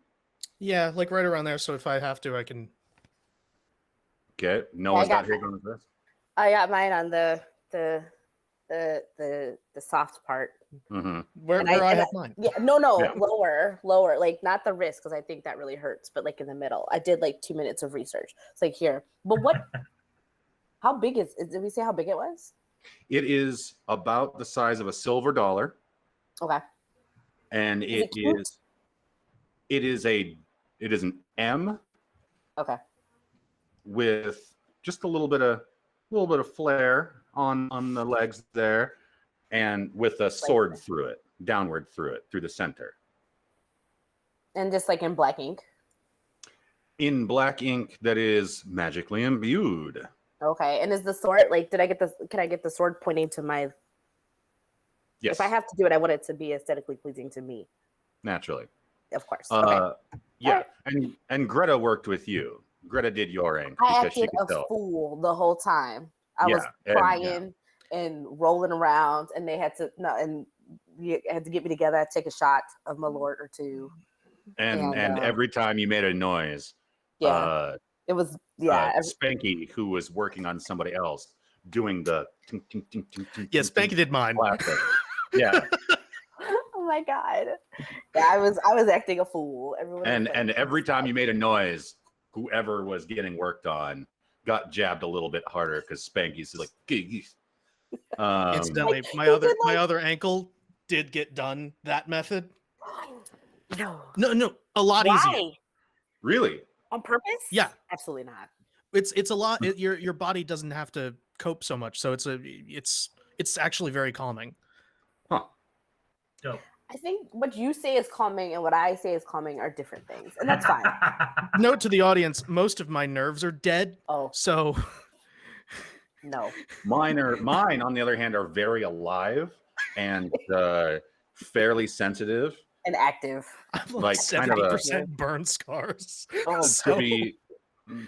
D: Yeah, like right around there. So if I have to, I can.
A: Okay. No
B: I
A: one's
B: got
A: got here going this.
B: I got mine on the soft part.
A: Mm-hmm.
D: Where
B: And
D: I
B: and
D: have mine.
B: Yeah, no,
A: Yeah.
B: lower, like not the wrist because I think that really hurts, but like in the middle. I did like 2 minutes of research. It's like here, but what? How big is? Did we say how big it was?
A: It is about the size of a silver dollar,
B: Okay.
A: and
B: Is it cute?
A: it is an M
B: Okay.
A: with just a little bit of flair on the legs there, and with a sword through it, downward through the center.
B: And just like in black ink.
A: In black ink that is magically imbued.
B: Okay. And is the sword like? Can I get the sword pointing to my?
A: Yes,
B: If I have to do it, I want it to be aesthetically pleasing to me.
A: naturally.
B: Of course. Okay.
A: Yeah, and Greta worked with you. Greta did your ink
B: I
A: because she
B: acted
A: could
B: a
A: tell.
B: fool the whole time. I was crying and rolling around, and they had to you had to get me together. I'd take a shot of Malort or two.
A: And every time you made a noise,
B: Yeah, it was
A: Spanky, who was working on somebody else, doing the ting, ting, ting, ting, ting,
D: Yeah,
A: ting,
D: Spanky
A: ting,
D: did mine.
A: classic. Yeah,
B: Oh my god! Yeah, I was acting a fool. Everyone
A: and every time you made a noise, whoever was getting worked on got jabbed a little bit harder because Spanky's like.
D: Incidentally, my
B: he
D: other
B: did,
D: my
B: like-
D: other ankle did get done that method.
B: No.
D: No, a lot
B: Why?
D: easier.
A: Really?
B: On purpose?
D: Yeah.
B: Absolutely not.
D: It's a lot. Your body doesn't have to cope so much, so it's actually very calming.
A: Huh.
C: Dope.
B: I think what you say is calming and what I say is calming are different things, and that's fine.
D: Note to the audience: most of my nerves are dead.
B: Oh
D: So
B: no.
A: Mine, on the other hand, are very alive and fairly sensitive.
B: And active.
D: I'm
A: Like, kind of a-
D: 70% burn scars.
B: Oh,
D: So-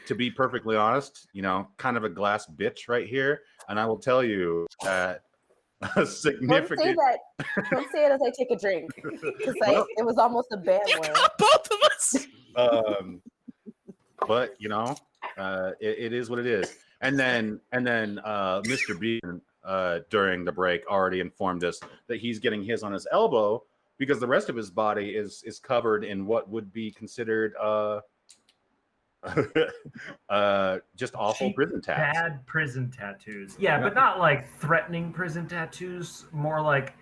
A: To be perfectly honest, kind of a glass bitch right here, and I will tell you that a
B: Don't say
A: significant.
B: that. Don't say it as I take a drink, because
A: Well-
B: it was almost a bad
D: You
B: one.
D: got both of us.
A: But it is what it is. And then Mr. Bean during the break already informed us that he's getting his on his elbow because the rest of his body is covered in what would be considered just awful
C: Cheap,
A: prison tats.
C: Bad prison tattoos. Yeah, but not like threatening prison tattoos. More like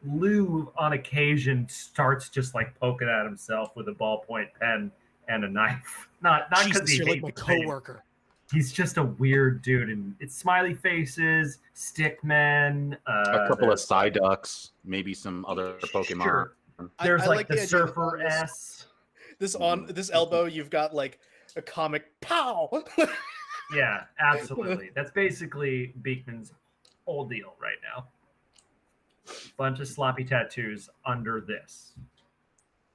C: Lou on occasion starts just like poking at himself with a ballpoint pen and a knife. Not because
D: Jesus,
C: he
D: you're like
C: hates
D: my
C: the pain.
D: coworker.
C: He's just a weird dude, and it's smiley faces, stick men,
A: A couple of Psyducks, maybe some other Pokemon.
C: Sure.
D: I-
C: There's
D: I
C: like
D: the
C: the
D: idea that
C: Surfer
D: on this-
C: S.
D: This elbow, you've got like a comic pow.
C: Yeah, absolutely. That's basically Beekman's whole deal right now. Bunch of sloppy tattoos under this.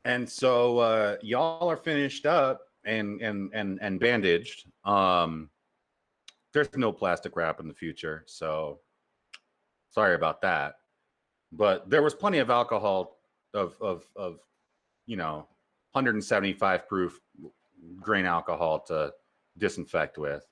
A: And so y'all are finished up and bandaged. There's no plastic wrap in the future, so sorry about that. But there was plenty of alcohol of 175 proof grain alcohol to disinfect with.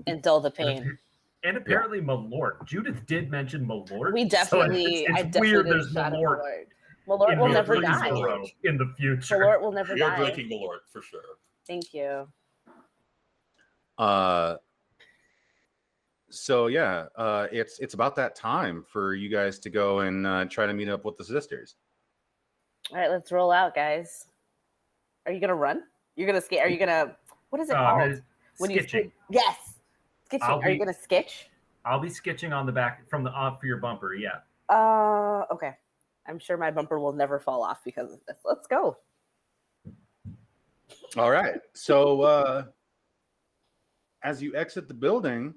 B: And dull the pain.
C: And apparently Malort. Judith did mention Malort.
B: We
C: so
B: definitely,
C: it's
B: I definitely
C: weird
B: did a
C: there's
B: shot of
C: Malort.
B: Malort. Malort will
C: in
B: never
C: Murfreesboro
B: die.
C: in the future.
B: Malort will never
E: We are
B: die.
E: drinking Malort for sure.
B: Thank you.
A: So yeah, it's about that time for you guys to go and try to meet up with the sisters.
B: All right, let's roll out, guys. Are you gonna run? You're gonna skate? Are you gonna? What is it called? When you
C: Sketching.
B: skate? Yes, sketching.
C: I'll
B: Are you
C: be-
B: gonna sketch?
C: I'll be sketching on the back from the off for your bumper. Yeah.
B: Okay. I'm sure my bumper will never fall off because of this. Let's go.
A: All right. So as you exit the building,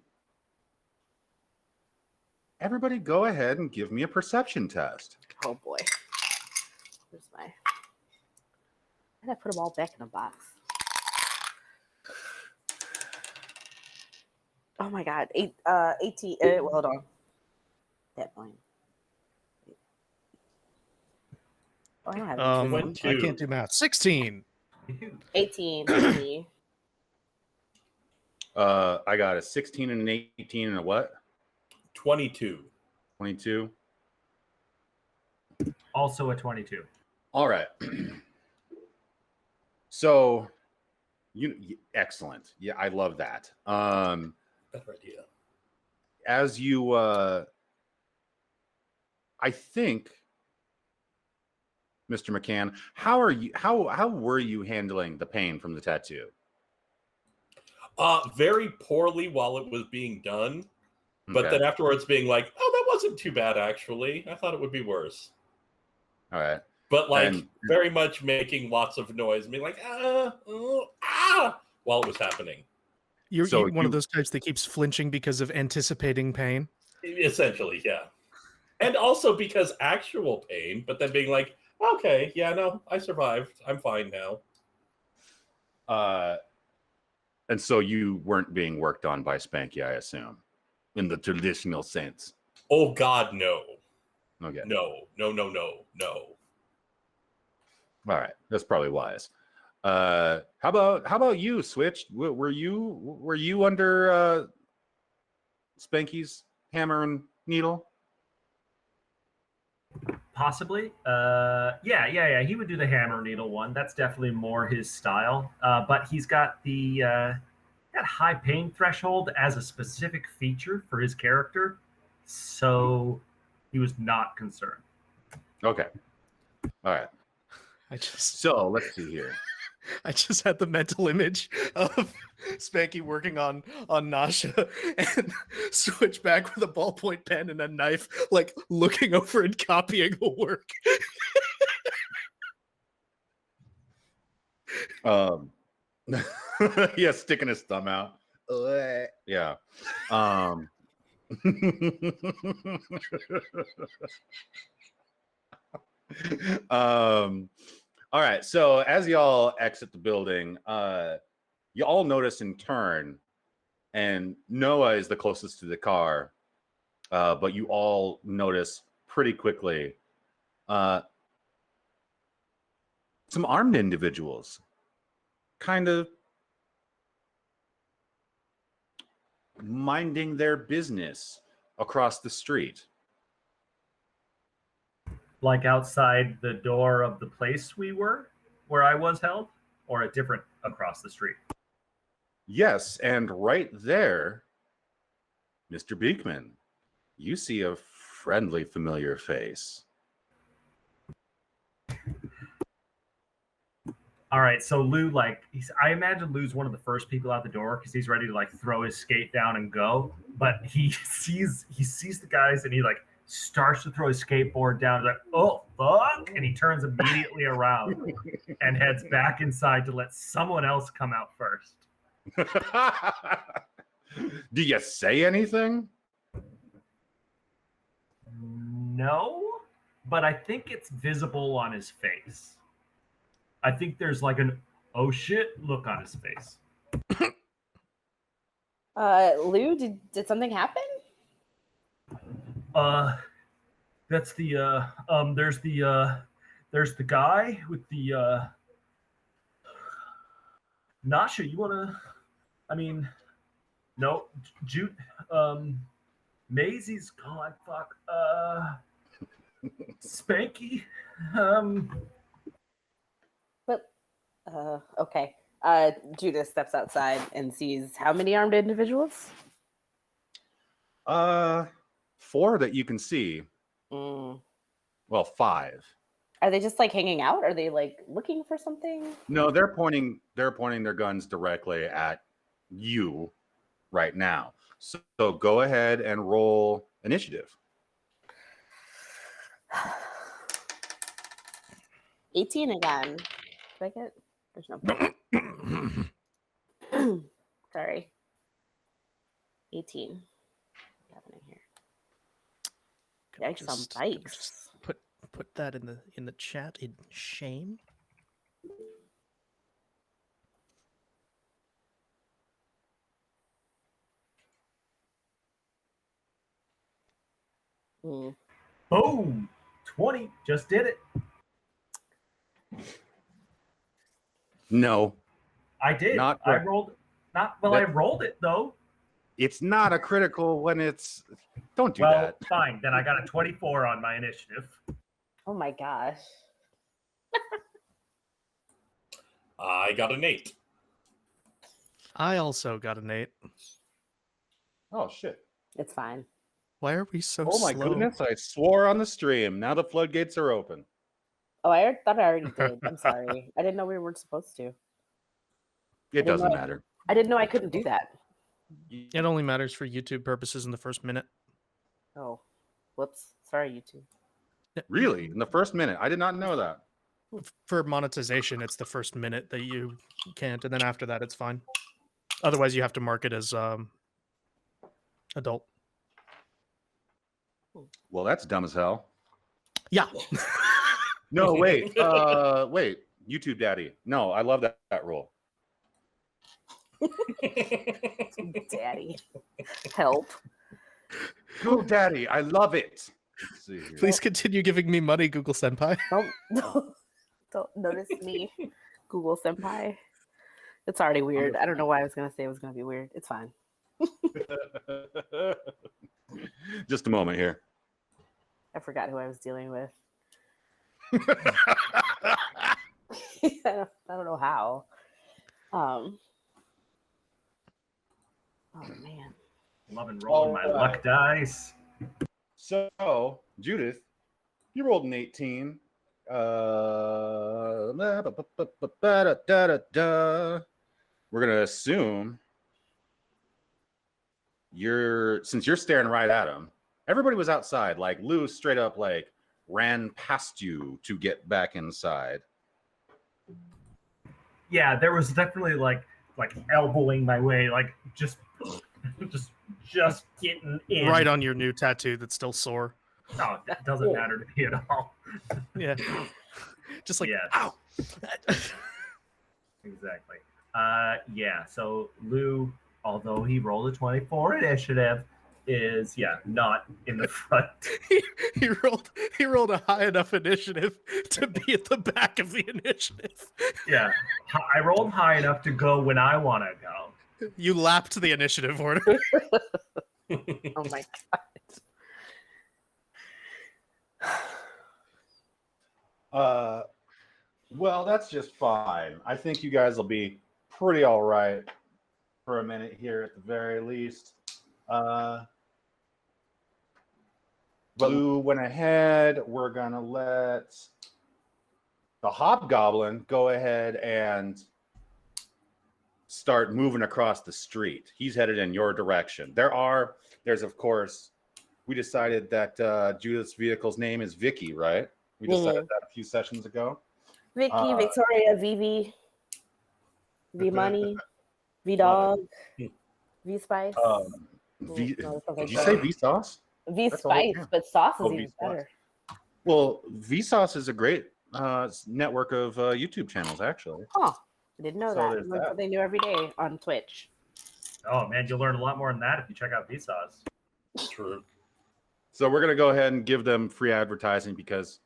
A: everybody go ahead and give me a perception test.
B: Oh boy. Where's my? And I put them all back in a box. Oh my god. 18. Well, hold on. That point. Oh, I don't have
D: I
E: 22.
D: can't do math. 16.
B: 18.
A: I got a 16 and an 18 and a what?
E: 22.
A: 22.
C: Also a 22.
A: All right. So excellent. Yeah, I love that.
E: Better idea.
A: as you, I think, Mr. McCann, how were you handling the pain from the tattoo?
E: Very poorly while it was being done, but
A: Okay.
E: then afterwards being like, oh, that wasn't too bad actually. I thought it would be worse.
A: All right.
E: But like
A: And-
E: very much making lots of noise, being like while it was happening.
D: You're
A: So
D: one of those types that keeps flinching because of anticipating pain.
E: Essentially, yeah. And also because actual pain, but then being like, okay, yeah, no, I survived. I'm fine now.
A: And so you weren't being worked on by Spanky, I assume, in the traditional sense.
E: Oh God, no.
A: Okay.
E: No.
A: All right, that's probably wise. How about you, Switch? Were you under Spanky's hammer and needle?
C: Possibly. Yeah. He would do the hammer needle one. That's definitely more his style. But he's got the that high pain threshold as a specific feature for his character, so he was not concerned.
A: Okay. All right. So let's see here.
D: I just had the mental image of Spanky working on Nasha and Switchback with a ballpoint pen and a knife, like looking over and copying the work.
A: Yeah, sticking his thumb out. Yeah. All right. So as y'all exit the building, you all notice in turn, and Noah is the closest to the car, but you all notice pretty quickly some armed individuals kind of minding their business across the street.
C: Like outside the door of the place we were, where I was held, or a different across the street?
A: Yes, and right there, Mr. Beekman, you see a friendly, familiar face.
C: All right, so Lou, like, I imagine Lou's one of the first people out the door because he's ready to like throw his skate down and go. But he sees the guys and he like starts to throw his skateboard down. He's like, oh fuck, and he turns immediately around and heads back inside to let someone else come out first.
A: Do you say anything?
C: No, but I think it's visible on his face. I think there's like an oh shit look on his face.
B: Lou, did something happen?
C: That's the there's the guy with the Nasha, you wanna, I mean, no, Jude, Maisie's gone, fuck, Spanky,
B: Okay. Judas steps outside and sees how many armed individuals?
A: 4 that you can see.
B: Mm.
A: Well, 5.
B: Are they just like hanging out? Are they like looking for something?
A: No, they're pointing their guns directly at you right now. So go ahead and roll initiative.
B: 18 again. Did I get? There's no. Sorry. 18. What's happening here? Yikes on bikes.
D: Put that in the chat in shame.
B: Mm.
C: boom, 20, just did it.
A: No,
C: I did.
A: Not
C: I
A: for-
C: rolled, not, well, I rolled it though.
A: it's not a critical when it's. Don't do
C: Well,
A: that.
C: fine, then I got a 24 on my initiative.
B: Oh my gosh.
E: I got an 8.
D: I also got an 8.
A: Oh shit.
B: It's fine.
D: Why are we so
A: Oh my
D: slow?
A: goodness! I swore on the stream. Now the floodgates are open.
B: Oh, thought I already did. I'm sorry. I didn't know we weren't supposed to.
A: It
B: didn't
A: doesn't
B: know-
A: matter.
B: I didn't know I couldn't do that.
D: It only matters for YouTube purposes in the first minute.
B: Oh, whoops. Sorry, YouTube.
A: Really, in the first minute, I did not know that.
D: For monetization, it's the first minute that you can't, and then after that, it's fine. Otherwise, you have to mark it as adult.
A: Well, that's dumb as hell.
D: Yeah.
A: No, wait. Wait. YouTube Daddy. No, I love that rule.
B: Daddy. Help.
A: Go Daddy. I love it. Let's see here.
D: Please continue giving me money, Google Senpai.
B: Don't notice me, Google Senpai. It's already weird. I don't know why I was going to say it was going to be weird. It's fine.
A: Just a moment here.
B: I forgot who I was dealing with. I don't know how. Oh man.
C: Loving rolling my luck dice.
A: So, Judith, you rolled an 18. We're gonna assume since you're staring right at him. Everybody was outside. Like Lou straight up like ran past you to get back inside.
C: Yeah, there was definitely like elbowing my way, like just getting in.
D: Right on your new tattoo that's still sore.
C: No, that doesn't matter to me at all.
D: Yeah. Just like,
C: Yes.
D: ow.
C: Exactly. Yeah. So Lou, although he rolled a 24 initiative, is not in the front.
D: he rolled a high enough initiative to be at the back of the initiative.
C: Yeah, I rolled high enough to go when I want to go.
D: You lapped the initiative order.
B: Oh my god.
A: Well, that's just fine. I think you guys will be pretty all right for a minute here at the very least. Blue went ahead. We're gonna let the hobgoblin go ahead and start moving across the street. He's headed in your direction. There's of course, we decided that Judith's vehicle's name is Vicky, right? We decided that a few sessions ago.
B: Vicky, Victoria, Vivi, V Money, V Dog, V Spice.
A: Did you say Vsauce?
B: V
A: that's all I
B: Spice,
A: can.
B: but sauce is
A: Oh,
B: even
A: V-Spice.
B: better.
A: Well, Vsauce is a great network of YouTube channels, actually.
B: Huh. I didn't know
A: So
B: that.
A: there's
B: Learn
A: that.
B: something new every day on Twitch.
C: Oh man, you'll learn a lot more than that if you check out Vsauce.
E: True.
A: So we're gonna go ahead and give them free advertising because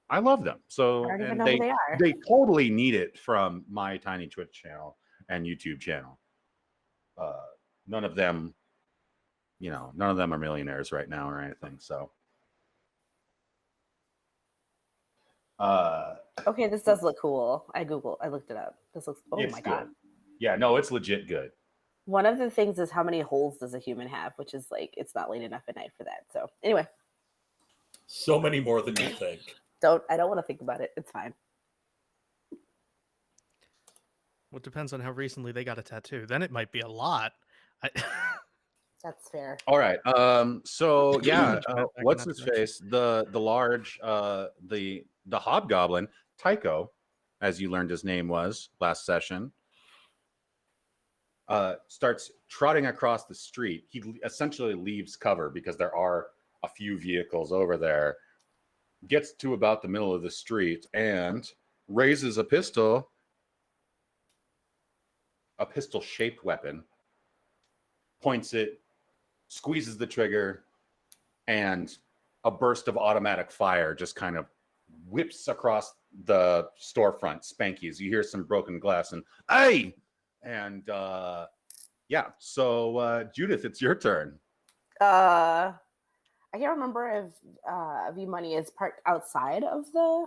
A: I love them. So
B: I don't even
A: and
B: know who they are.
A: they totally need it from my tiny Twitch channel and YouTube channel. None of them are millionaires right now or anything. So
B: Okay, this does look cool. I looked it up. This looks, oh
A: it's
B: my god.
A: good. Yeah, no, it's legit good.
B: One of the things is how many holes does a human have, which is like, it's not late enough at night for that. So anyway,
E: So many more than you think.
B: I don't want to think about it. It's fine.
D: Well, it depends on how recently they got a tattoo. Then it might be a lot.
B: That's fair.
A: All right. So yeah,
D: Back in
A: what's
D: that
A: his
D: direction.
A: face? The large the hobgoblin, Tycho, as you learned his name was last session, starts trotting across the street. He essentially leaves cover because there are a few vehicles over there. Gets to about the middle of the street and raises a pistol-shaped weapon, points it, squeezes the trigger, and a burst of automatic fire just kind of whips across the storefront. Spankies. You hear some broken glass and hey, and yeah. So Judith, it's your turn.
B: I can't remember if V Money is parked outside of the,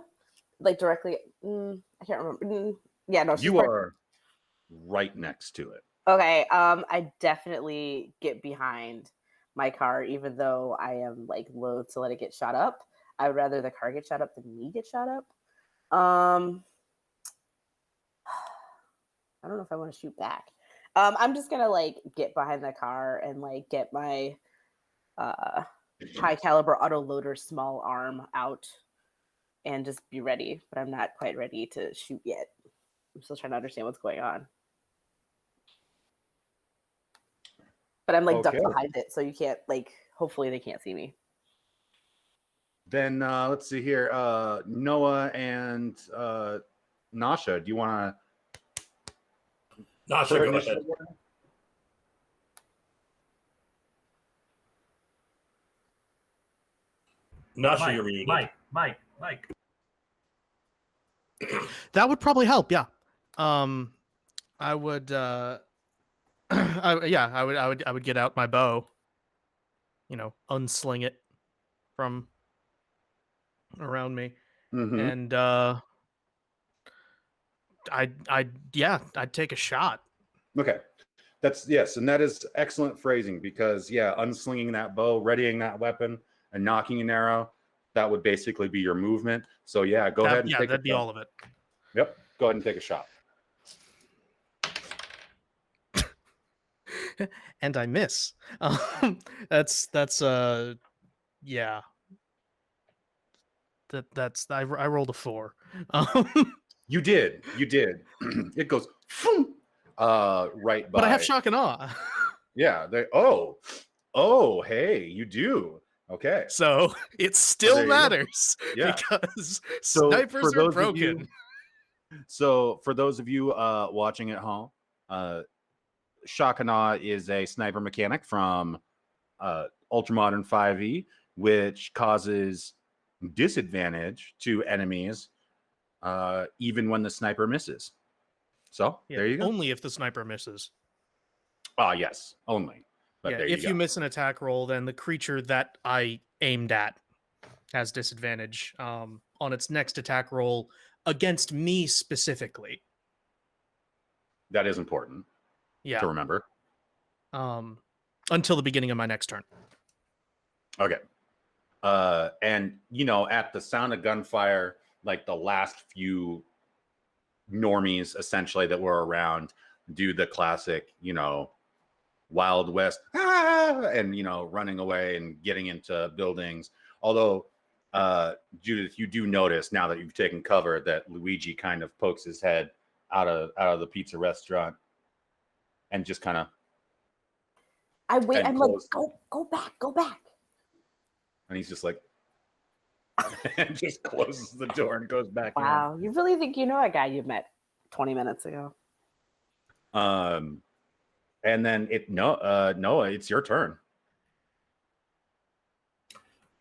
B: like directly. I can't remember. Yeah, no, she's
A: You
B: parked-
A: are right next to it.
B: Okay. I definitely get behind my car, even though I am like loath to let it get shot up. I would rather the car get shot up than me get shot up. I don't know if I want to shoot back. I'm just gonna like get behind the car and like get my high caliber auto loader small arm out and just be ready. But I'm not quite ready to shoot yet. I'm still trying to understand what's going on. But I'm like ducked
A: Okay.
B: behind it, so you can't like. Hopefully they can't see me.
A: Then let's see here. Noah and Nasha, do you want
E: Nasha, go ahead. Nasha, you're muted.
C: Mike.
D: That would probably help. Yeah. I would. I would get out my bow. Unsling it from around me,
A: Mhm.
D: and I'd take a shot.
A: Okay. Yes, and that is excellent phrasing because unslinging that bow, readying that weapon, and knocking an arrow, that would basically be your movement. So go ahead and take
D: that'd be
A: a shot.
D: all of it.
A: Yep. Go ahead and take a shot.
D: And I miss. That's yeah. I rolled a 4.
A: You did. It goes right by.
D: But I have shock and awe.
A: Yeah. Hey, you do. Okay.
D: So it
A: there
D: still
A: you go.
D: matters
A: Yeah.
D: because
A: So
D: snipers
A: for
D: are
A: those of you-
D: broken.
A: So for those of you watching at home, Shakana is a sniper mechanic from Ultramodern 5e, which causes disadvantage to enemies even when the sniper misses. So
D: Yeah,
A: there you go.
D: only if the sniper misses.
A: Yes, only. But there
D: If
A: you
D: you
A: go.
D: miss an attack roll, then the creature that I aimed at has disadvantage on its next attack roll against me specifically.
A: That is important
D: Yeah.
A: to remember.
D: Until the beginning of my next turn.
A: Okay. And at the sound of gunfire, like the last few normies essentially that were around do the classic, Wild West and running away and getting into buildings. Although Judith, you do notice now that you've taken cover that Luigi kind of pokes his head out of the pizza restaurant and just kind of
B: I wait.
A: And
B: I'm
A: close.
B: like, go back.
A: and he's just like and just closes the door and goes back in.
B: Wow, you really think you know a guy you met 20 minutes ago?
A: And then Noah, it's your turn.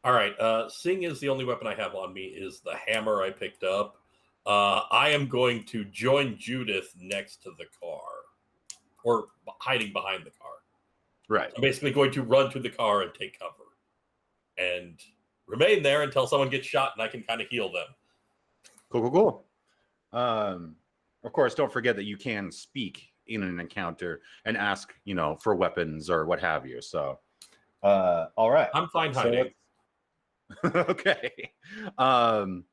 E: All right. Seeing as the only weapon I have on me is the hammer I picked up, I am going to join Judith next to the car, or hiding behind the car.
A: Right.
E: I'm basically going to run to the car and take cover, and remain there until someone gets shot and I can kind of heal them.
A: Cool. Of course, don't forget that you can speak in an encounter and ask, for weapons or what have you. So, all right.
E: I'm fine hiding.
A: Okay. And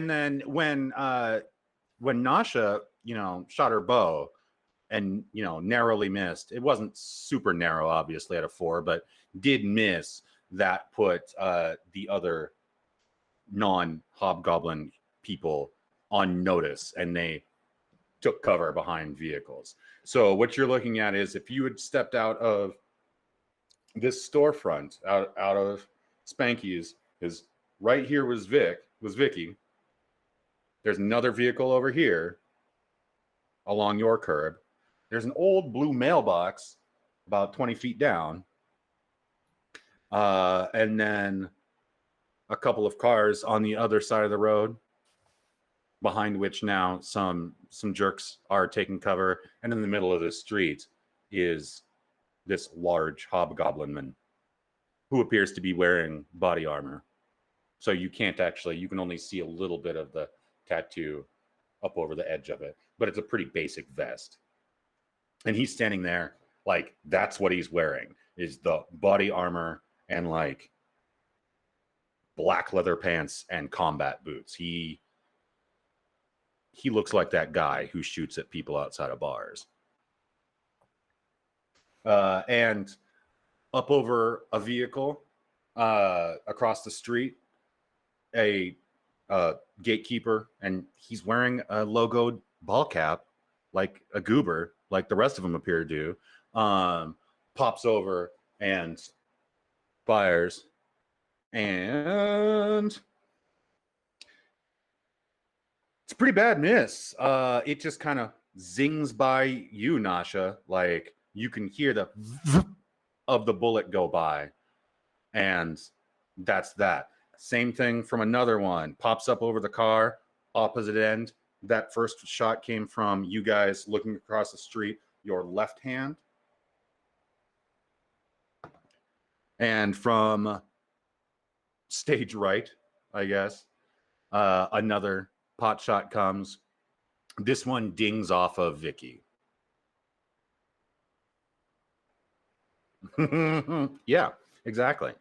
A: then when Nasha, shot her bow and, narrowly missed, it wasn't super narrow, obviously, at a 4, but did miss. That put the other non-hobgoblin people on notice, and they took cover behind vehicles. So what you're looking at is if you had stepped out of this storefront, out of Spanky's, is right here was Vicky. There's another vehicle over here along your curb. There's an old blue mailbox about 20 feet down. And then a couple of cars on the other side of the road, behind which now some jerks are taking cover. And in the middle of the street is this large hobgoblin man who appears to be wearing body armor. So you can only see a little bit of the tattoo up over the edge of it, but it's a pretty basic vest. And he's standing there like that's what he's wearing. is the body armor and like black leather pants and combat boots. He looks like that guy who shoots at people outside of bars. And up over a vehicle across the street, a gatekeeper, and he's wearing a logoed ball cap like a goober, like the rest of them appear to do, pops over and fires. And it's a pretty bad miss. It just kind of zings by you, Nasha. Like you can hear the of the bullet go by, and that's that. Same thing from another one. Pops up over the car, opposite end. That first shot came from you guys looking across the street, your left hand. And from stage right, I guess, another pot shot comes. This one dings off of Vicky. Yeah, exactly.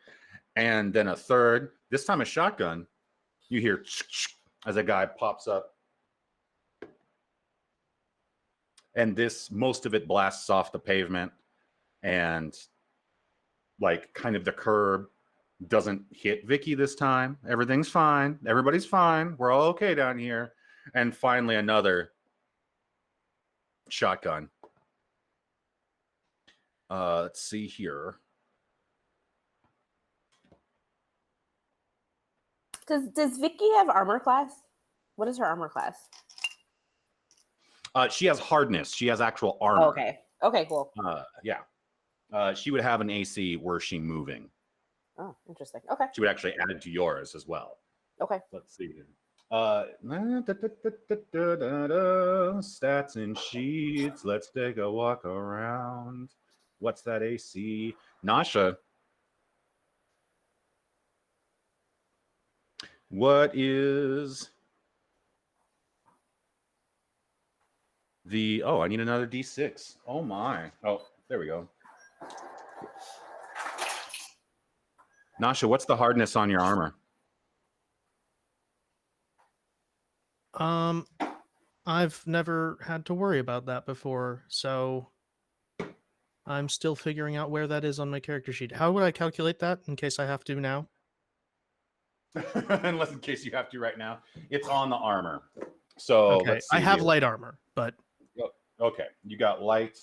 A: And then a third, this time a shotgun. You hear as a guy pops up. And this, most of it blasts off the pavement and like kind of the curb. Doesn't hit Vicky this time. Everything's fine. Everybody's fine. We're all okay down here. And finally, another shotgun. Let's see here.
B: Does Vicky have armor class? What is her armor class?
A: She has hardness. She has actual armor.
B: Oh, okay. Okay, cool.
A: Yeah. She would have an AC were she moving.
B: Oh, interesting. Okay.
A: She would actually add it to yours as well.
B: Okay.
A: Let's see here. Stats and sheets. Let's take a walk around. What's that AC? Nasha. What is the... Oh, I need another D6. Oh, my. Oh, there we go. Nasha, what's the hardness on your armor?
D: I've never had to worry about that before, so I'm still figuring out where that is on my character sheet. How would I calculate that in case I have to now?
A: Unless in case you have to right now. It's on the armor. So
D: Okay,
A: let's see
D: I have
A: here.
D: light armor, but
A: Okay, you got light.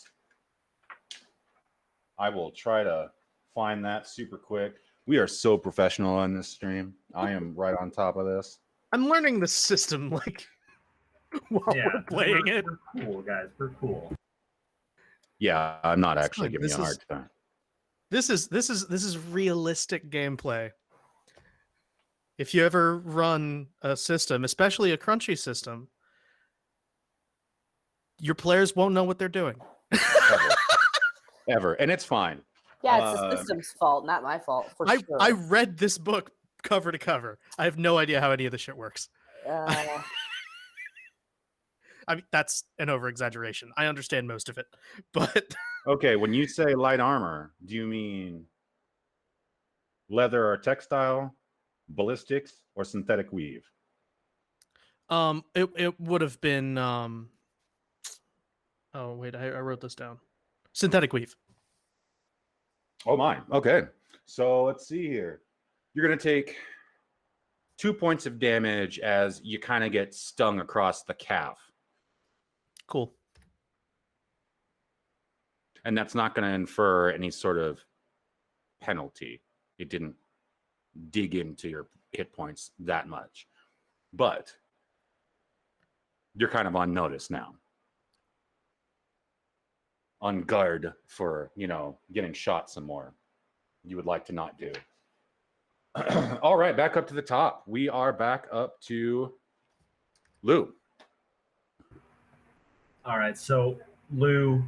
A: I will try to find that super quick. We are so professional on this stream. I am right on top of this.
D: I'm learning the system like while
C: Yeah,
D: we're playing it.
C: We're cool, guys. We're cool.
A: Yeah, I'm not actually
D: fine.
A: giving you a
D: This
A: hard time.
D: This is realistic gameplay. If you ever run a system, especially a crunchy system, your players won't know what they're doing.
A: Ever. And it's fine.
B: Yeah, it's the system's fault, not my fault. For sure.
D: I read this book cover to cover. I have no idea how any of this shit works. I mean, that's an over-exaggeration. I understand most of it, but
A: Okay, when you say light armor, do you mean leather or textile, ballistics, or synthetic weave?
D: it would have been oh wait, I wrote this down. Synthetic weave.
A: Oh my. Okay. So let's see here. You're going to take 2 points of damage as you kind of get stung across the calf.
D: Cool.
A: And that's not going to infer any sort of penalty. It didn't dig into your hit points that much. But you're kind of on notice now. On guard for, getting shot some more. You would like to not do. All right, back up to the top. We are back up to Lou.
C: All right, so Lou,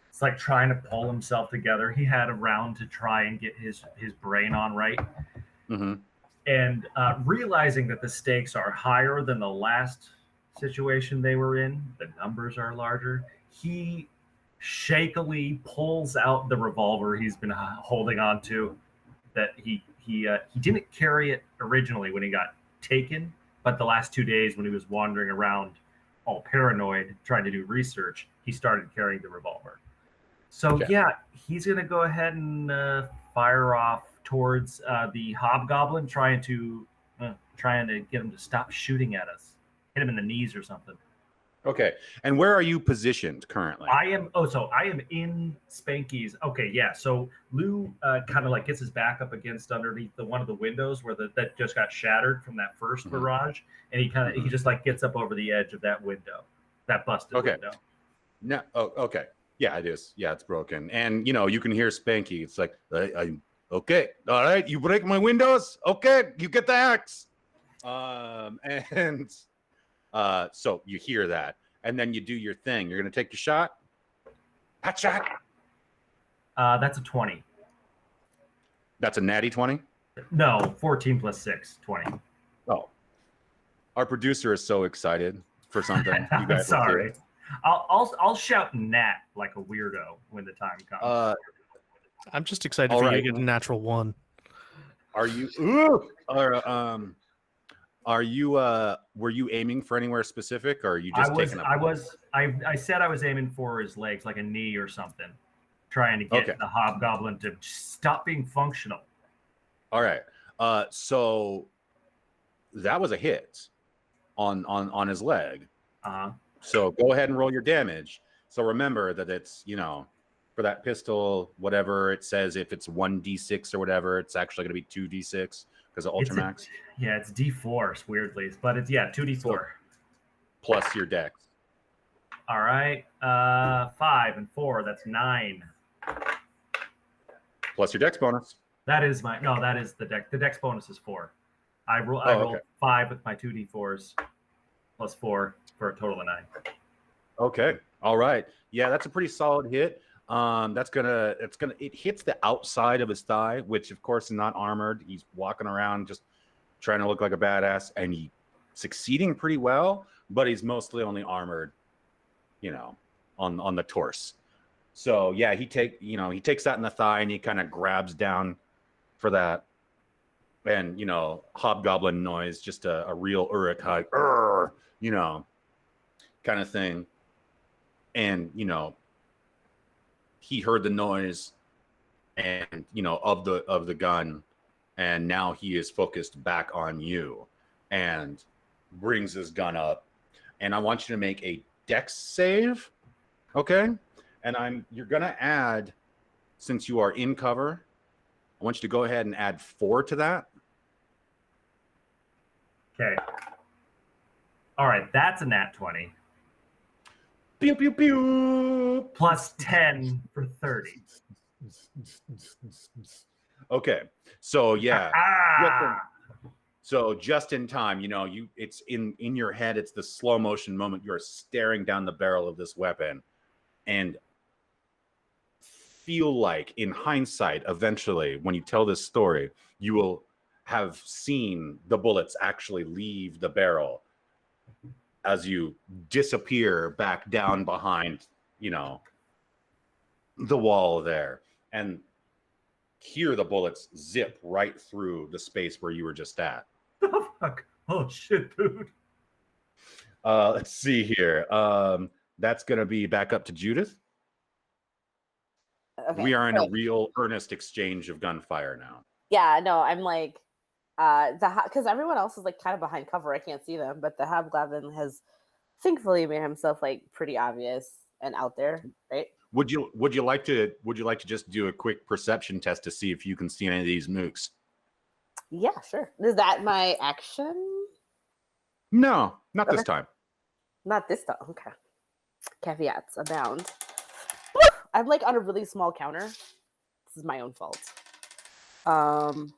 C: it's like trying to pull himself together. He had a round to try and get his brain on right.
A: Mm-hmm.
C: And realizing that the stakes are higher than the last situation they were in, the numbers are larger, he shakily pulls out the revolver he's been holding on to. That he didn't carry it originally when he got taken, but the last 2 days when he was wandering around all paranoid trying to do research, he started carrying the revolver. So
A: Okay.
C: yeah, he's gonna go ahead and fire off towards the hobgoblin, trying to get him to stop shooting at us, hit him in the knees or something.
A: Okay. And where are you positioned currently?
C: I am in Spanky's. Okay, yeah. So Lou kind of like gets his back up against underneath one of the windows where that just got shattered from that first
A: Mhm.
C: barrage, and he just like gets up over the edge of that window, that busted
A: Okay.
C: window.
A: No. Oh, okay. Yeah, it is. Yeah, it's broken. And you can hear Spanky. It's like, I okay, all right, you break my windows. Okay, you get the axe. And so you hear that, and then you do your thing. You're gonna take your shot. Hot shot.
C: That's a 20.
A: That's a natty 20.
C: No, 14 plus 6, 20.
A: Oh, our producer is so excited for something. You
C: I'm
A: guys will hear
C: sorry.
A: it.
C: I'll shout "nat" like a weirdo when the time comes.
D: I'm just excited
A: All
D: for you
A: right.
D: to get a natural 1.
A: Are you? Ooh, are you? Were you aiming for anywhere specific, or are you just taking a?
C: I said I was aiming for his legs, like a knee or something, trying to get
A: Okay.
C: the hobgoblin to stop being functional.
A: All right. So that was a hit on his leg. So go ahead and roll your damage. So remember that it's, for that pistol, whatever it says, if it's 1d6 or whatever, it's actually going to be 2d6 because of Ultramax
C: Yeah, it's D4, weirdly, but it's 2d4.
A: plus your dex.
C: All right, 5 and 4, that's 9.
A: Plus your dex bonus.
C: That is the dex. The dex bonus is 4. I rolled
A: okay.
C: 5 with my 2d4s plus 4 for a total of 9.
A: Okay. All right. Yeah, that's a pretty solid hit. It hits the outside of his thigh, which of course is not armored. He's walking around just trying to look like a badass, and he's succeeding pretty well, but he's mostly only armored, on the torso. So yeah, he takes that in the thigh and he kind of grabs down for that. And hobgoblin noise, just a real Uruk-hai, kind of thing. And he heard the noise and of the gun, and now he is focused back on you and brings his gun up. And I want you to make a dex save. Okay? And you're gonna add, since you are in cover, I want you to go ahead and add 4 to that.
C: Okay. All right, that's a nat 20.
A: Pew pew pew.
C: Plus 10 for 30.
A: Okay. So yeah.
C: Ah!
A: So just in time, it's in your head, it's the slow motion moment. You're staring down the barrel of this weapon and feel like, in hindsight, eventually, when you tell this story, you will have seen the bullets actually leave the barrel as you disappear back down behind, the wall there, and hear the bullets zip right through the space where you were just at.
C: Oh, fuck. Oh, shit, dude.
A: Let's see here. That's going to be back up to Judith.
B: Okay,
A: We are in a
B: so-
A: real earnest exchange of gunfire now.
B: Yeah, no, I'm like, because everyone else is like kind of behind cover. I can't see them, but the hobgoblin has thankfully made himself like pretty obvious and out there, right?
A: Would you like to just do a quick perception test to see if you can see any of these mooks?
B: Yeah, sure. Is that my action?
A: No, not this
B: Okay.
A: time.
B: Not this time. Okay. Caveats abound. I'm like on a really small counter. This is my own fault. God.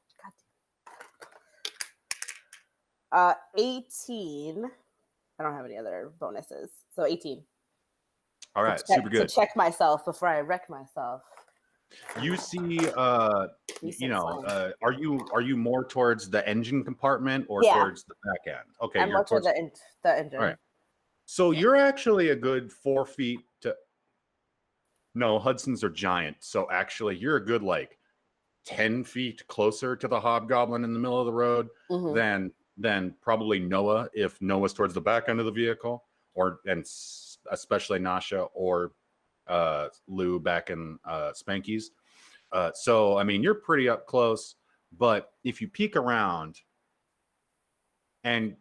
B: 18. I don't have any other bonuses. So 18.
A: All right,
B: To check-
A: super good.
B: To check myself before I wreck myself.
A: You see,
B: Decent
A: are you more towards the engine compartment or
B: Yeah.
A: towards the back end? Okay,
B: I'm
A: you're
B: more to
A: towards.
B: the engine.
A: All right. So you're actually a good 4 feet to. No, Hudsons are giant. So actually, you're a good like 10 feet closer to the hobgoblin in the middle of the road
B: Mhm.
A: than probably Noah if Noah's towards the back end of the vehicle, especially Nasha or Lou back in Spanky's. So I mean, you're pretty up close, but if you peek around, and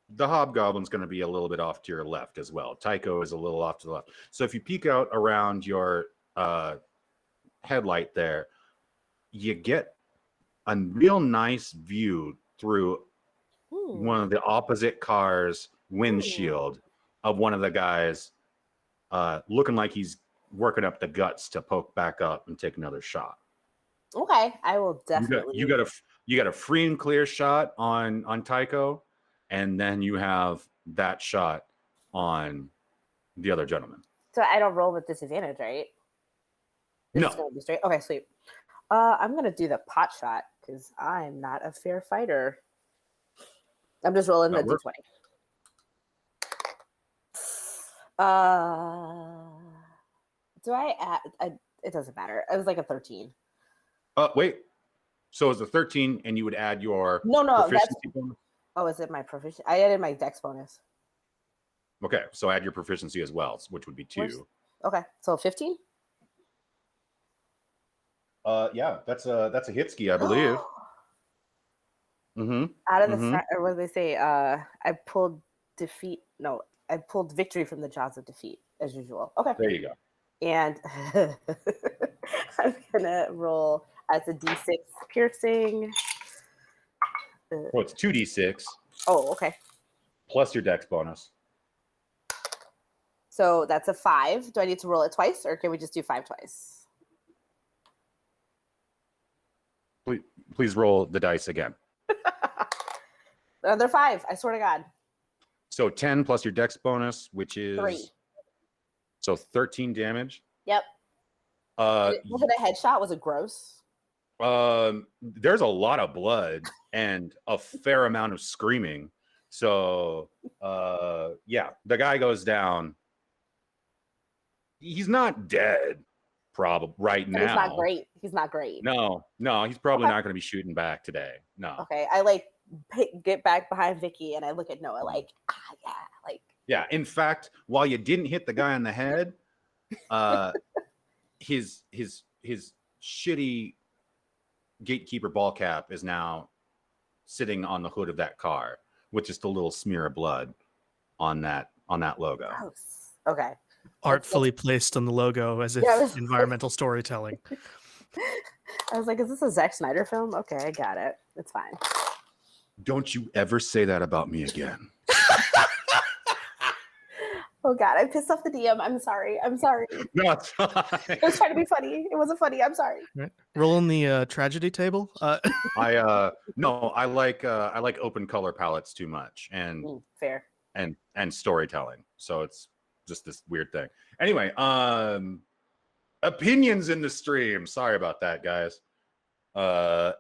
A: the hobgoblin's going to be a little bit off to your left as well. Tycho is a little off to the left. So if you peek out around your headlight there, you get a real nice view through one of the opposite car's windshield of one of the guys looking like he's working up the guts to poke back up and take another shot.
B: Okay, I will definitely.
A: You got a free and clear shot on Tycho, and then you have that shot on the other gentleman.
B: So I don't roll with disadvantage, right? It's
A: No.
B: just gonna be straight. Okay, sweet. I'm gonna do the pot shot because I'm not a fair fighter. I'm just rolling the
A: That works.
B: d20. Do I add? It doesn't matter. It was like a 13.
A: Wait. So it's a 13, and you would add your
B: No, that's.
A: proficiency bonus?
B: Oh, is it my proficiency? I added my dex bonus.
A: Okay, so add your proficiency as well, which would be 2.
B: Where's- Okay, so 15.
A: Yeah, that's a hit ski, I believe. Mm-hmm.
B: Out of the or what do they say? I pulled defeat. No, I pulled victory from the jaws of defeat as usual. Okay,
A: There you go.
B: and I'm gonna roll as a d6 piercing.
A: Well, it's 2d6
B: Oh, okay.
A: plus your dex bonus.
B: So that's a 5. Do I need to roll it twice, or can we just do 5 twice?
A: Please roll the dice again.
B: Another 5. I swear to God.
A: So 10 plus your dex bonus, which is
B: 3.
A: So 13 damage.
B: Yep. Was it a headshot? Was it gross?
A: There's a lot of blood and a fair amount of screaming. So yeah, the guy goes down. He's not dead, probably right
B: But
A: now.
B: He's not great. He's not great.
A: No, he's probably
B: Okay.
A: not going to be shooting back today. No.
B: Okay, I like get back behind Vicky and I look at Noah like, yeah, like.
A: Yeah. In fact, while you didn't hit the guy on the head, his shitty gatekeeper ball cap is now sitting on the hood of that car with just a little smear of blood on that logo.
B: Gross. Okay.
D: Artfully placed on the logo as if
B: Yeah.
D: environmental storytelling.
B: I was like, is this a Zack Snyder film? Okay, I got it. It's fine.
A: Don't you ever say that about me again.
B: Oh God, I pissed off the DM. I'm sorry.
A: No, it's fine.
B: It was trying to be funny. It wasn't funny. I'm sorry.
D: Right. Rolling the tragedy table.
A: I like open color palettes too much and
B: Fair.
A: and storytelling. So it's just this weird thing. Anyway, opinions in the stream. Sorry about that, guys.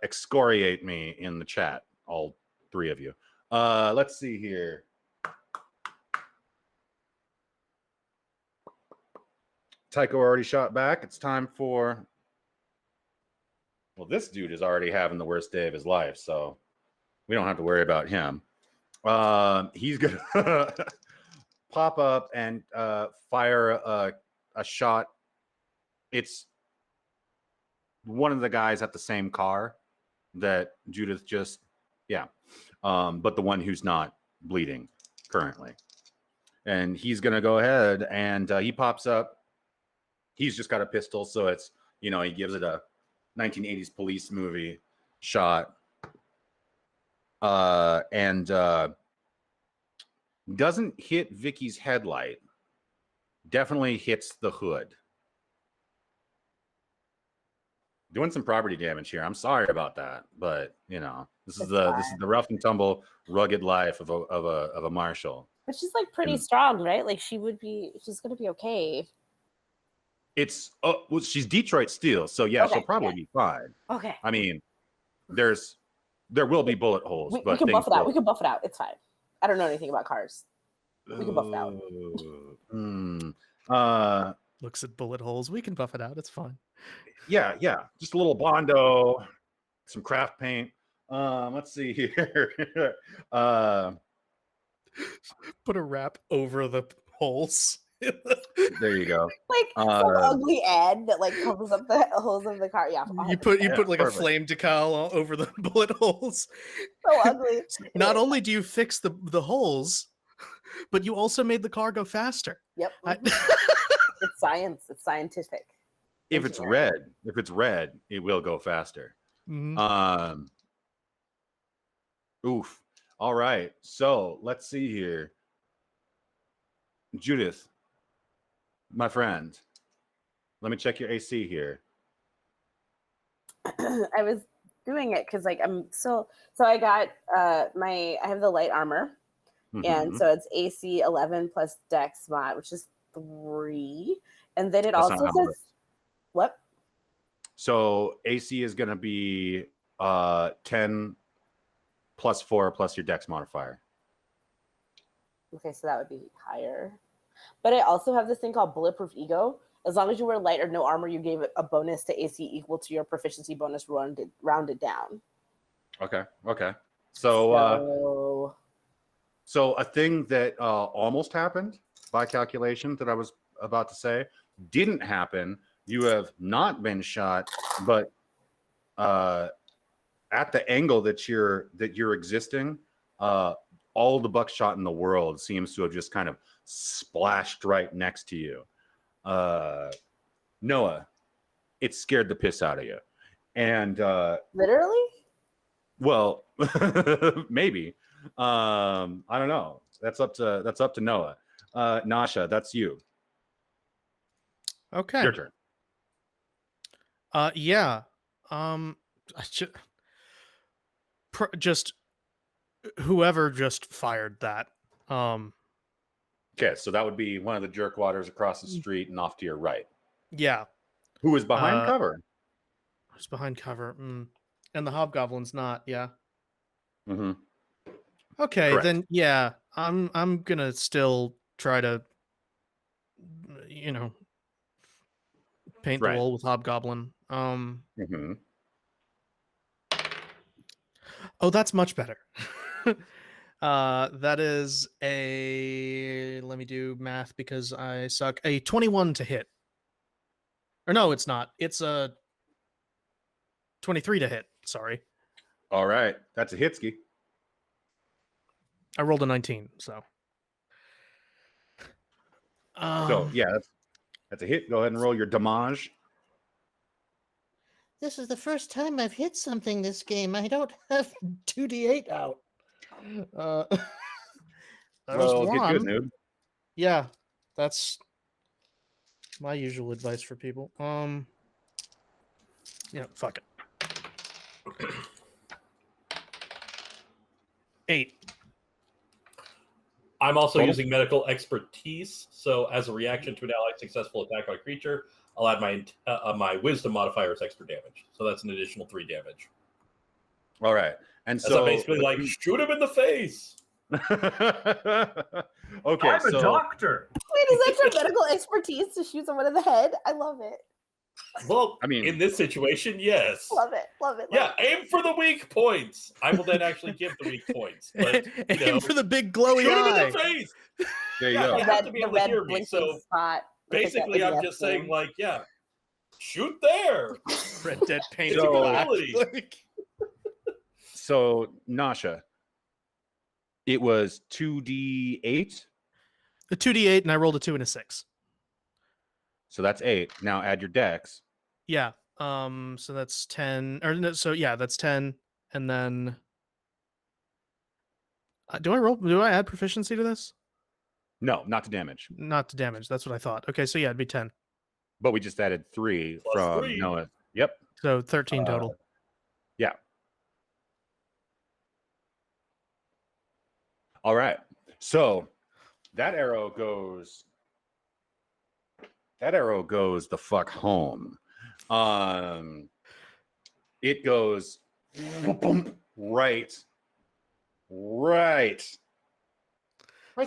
A: Excoriate me in the chat, all 3 of you. Let's see here. Tycho already shot back. It's time for. Well, this dude is already having the worst day of his life, so we don't have to worry about him. He's gonna pop up and fire a shot. It's one of the guys at the same car that Judith just, but the one who's not bleeding currently. And he's gonna go ahead and he pops up. He's just got a pistol, so it's, he gives it a 1980s police movie shot. And doesn't hit Vicky's headlight. Definitely hits the hood. Doing some property damage here. I'm sorry about that, but this is the rough and tumble, rugged life of a marshal.
B: But she's like pretty strong, right? Like she's gonna be okay.
A: It's well, she's Detroit Steel, so yeah,
B: Okay,
A: she'll probably be fine.
B: Okay.
A: I mean, there will be bullet holes,
B: We
A: but
B: can buff it out.
A: will.
B: We can buff it out. It's fine. I don't know anything about cars. We can buff it out.
D: Looks at bullet holes. We can buff it out. It's fine.
A: Yeah, just a little Bondo, some craft paint. Let's see here.
D: Put a wrap over the holes.
A: There you go.
B: Like some ugly ad that like covers up the holes of the car. Yeah,
D: You put
A: Yeah,
D: like
A: perfect.
D: a flame decal all over the bullet holes.
B: so ugly.
D: Not only do you fix the holes, but you also made the car go faster.
B: Yep.
D: I-
B: It's science. It's scientific.
A: If it's red, it will go faster.
D: Mhm.
A: Oof. All right. So let's see here. Judith, my friend, let me check your AC here.
B: I was doing it because like I'm so I got I have the light armor, and
A: Mhm.
B: so it's AC 11 plus Dex mod, which is 3, and then it
A: That's not
B: also
A: how it
B: says
A: works.
B: what?
A: So AC is going to be 10 plus 4 plus your Dex modifier.
B: Okay, so that would be higher. But I also have this thing called Bulletproof Ego. As long as you wear light or no armor, you gave it a bonus to AC equal to your proficiency bonus rounded down.
A: Okay. So a thing that almost happened by calculation that I was about to say didn't happen. You have not been shot, but at the angle that you're existing, all the buckshot in the world seems to have just kind of splashed right next to you. Noah, it scared the piss out of you. And
B: Literally?
A: well, maybe. I don't know. That's up to Noah. Nasha, that's you.
D: Okay.
A: Your turn.
D: Yeah. Just whoever just fired that.
A: Okay, so that would be one of the jerkwaters across the street and off to your right.
D: Yeah.
A: Who is behind
D: Uh,
A: cover?
D: Who's behind cover? And the hobgoblin's not. Yeah.
A: Mm-hmm.
D: Okay,
A: Correct.
D: then yeah, I'm gonna still try to, paint the
A: Right.
D: wall with hobgoblin.
A: Mm-hmm.
D: Oh, that's much better. That is let me do math because I suck. A 21 to hit. Or no, it's not. It's a 23 to hit. Sorry.
A: All right, that's a hitski.
D: I rolled a 19, so.
A: So yeah, that's a hit. Go ahead and roll your damage.
F: This is the first time I've hit something this game. I don't have 2d8 out.
D: That
A: Well,
D: was
A: get good,
D: one.
A: noob.
D: Yeah, that's my usual advice for people. Yeah, fuck it. 8.
E: I'm also
A: Total?
E: using medical expertise, so as a reaction to an allied successful attack on a creature, I'll add my wisdom modifier as extra damage. So that's an additional 3 damage.
A: All right, and
E: So
A: so
E: basically, like, shoot him in the face.
A: okay,
C: I'm a
A: so
C: doctor.
B: Wait, is that your medical expertise to shoot someone in the head? I love it.
E: Well,
A: I mean-
E: in this situation, yes.
B: Love it. Love it.
E: Yeah,
B: Love it.
E: aim for the weak points. I will then actually give the weak points. But
D: Aim for the big glowy
E: shoot him in
D: eye.
E: the face.
A: there you
E: Yeah,
A: go.
E: you have to be able to hear me,
B: blinking
E: so
B: spot. Look like that
E: Basically, I'm
B: ADF
E: just saying,
B: game.
E: like, yeah, shoot there.
D: Red Dead painted
A: So-
D: black.
E: Ability.
A: So Nasha, it was 2d8,
D: A 2d8, and I rolled a 2 and a 6.
A: so that's 8. Now add your dex.
D: Yeah. So that's 10. Or no, so yeah, that's 10, and then do I add proficiency to this?
A: No, not to damage,
D: Not to damage. That's what I thought. Okay, so yeah, it'd be 10.
A: but we just added 3
E: Plus
A: from
E: 3.
A: Noah. Yep.
D: So 13 total.
A: Yeah. All right. So that arrow goes the fuck home. It goes right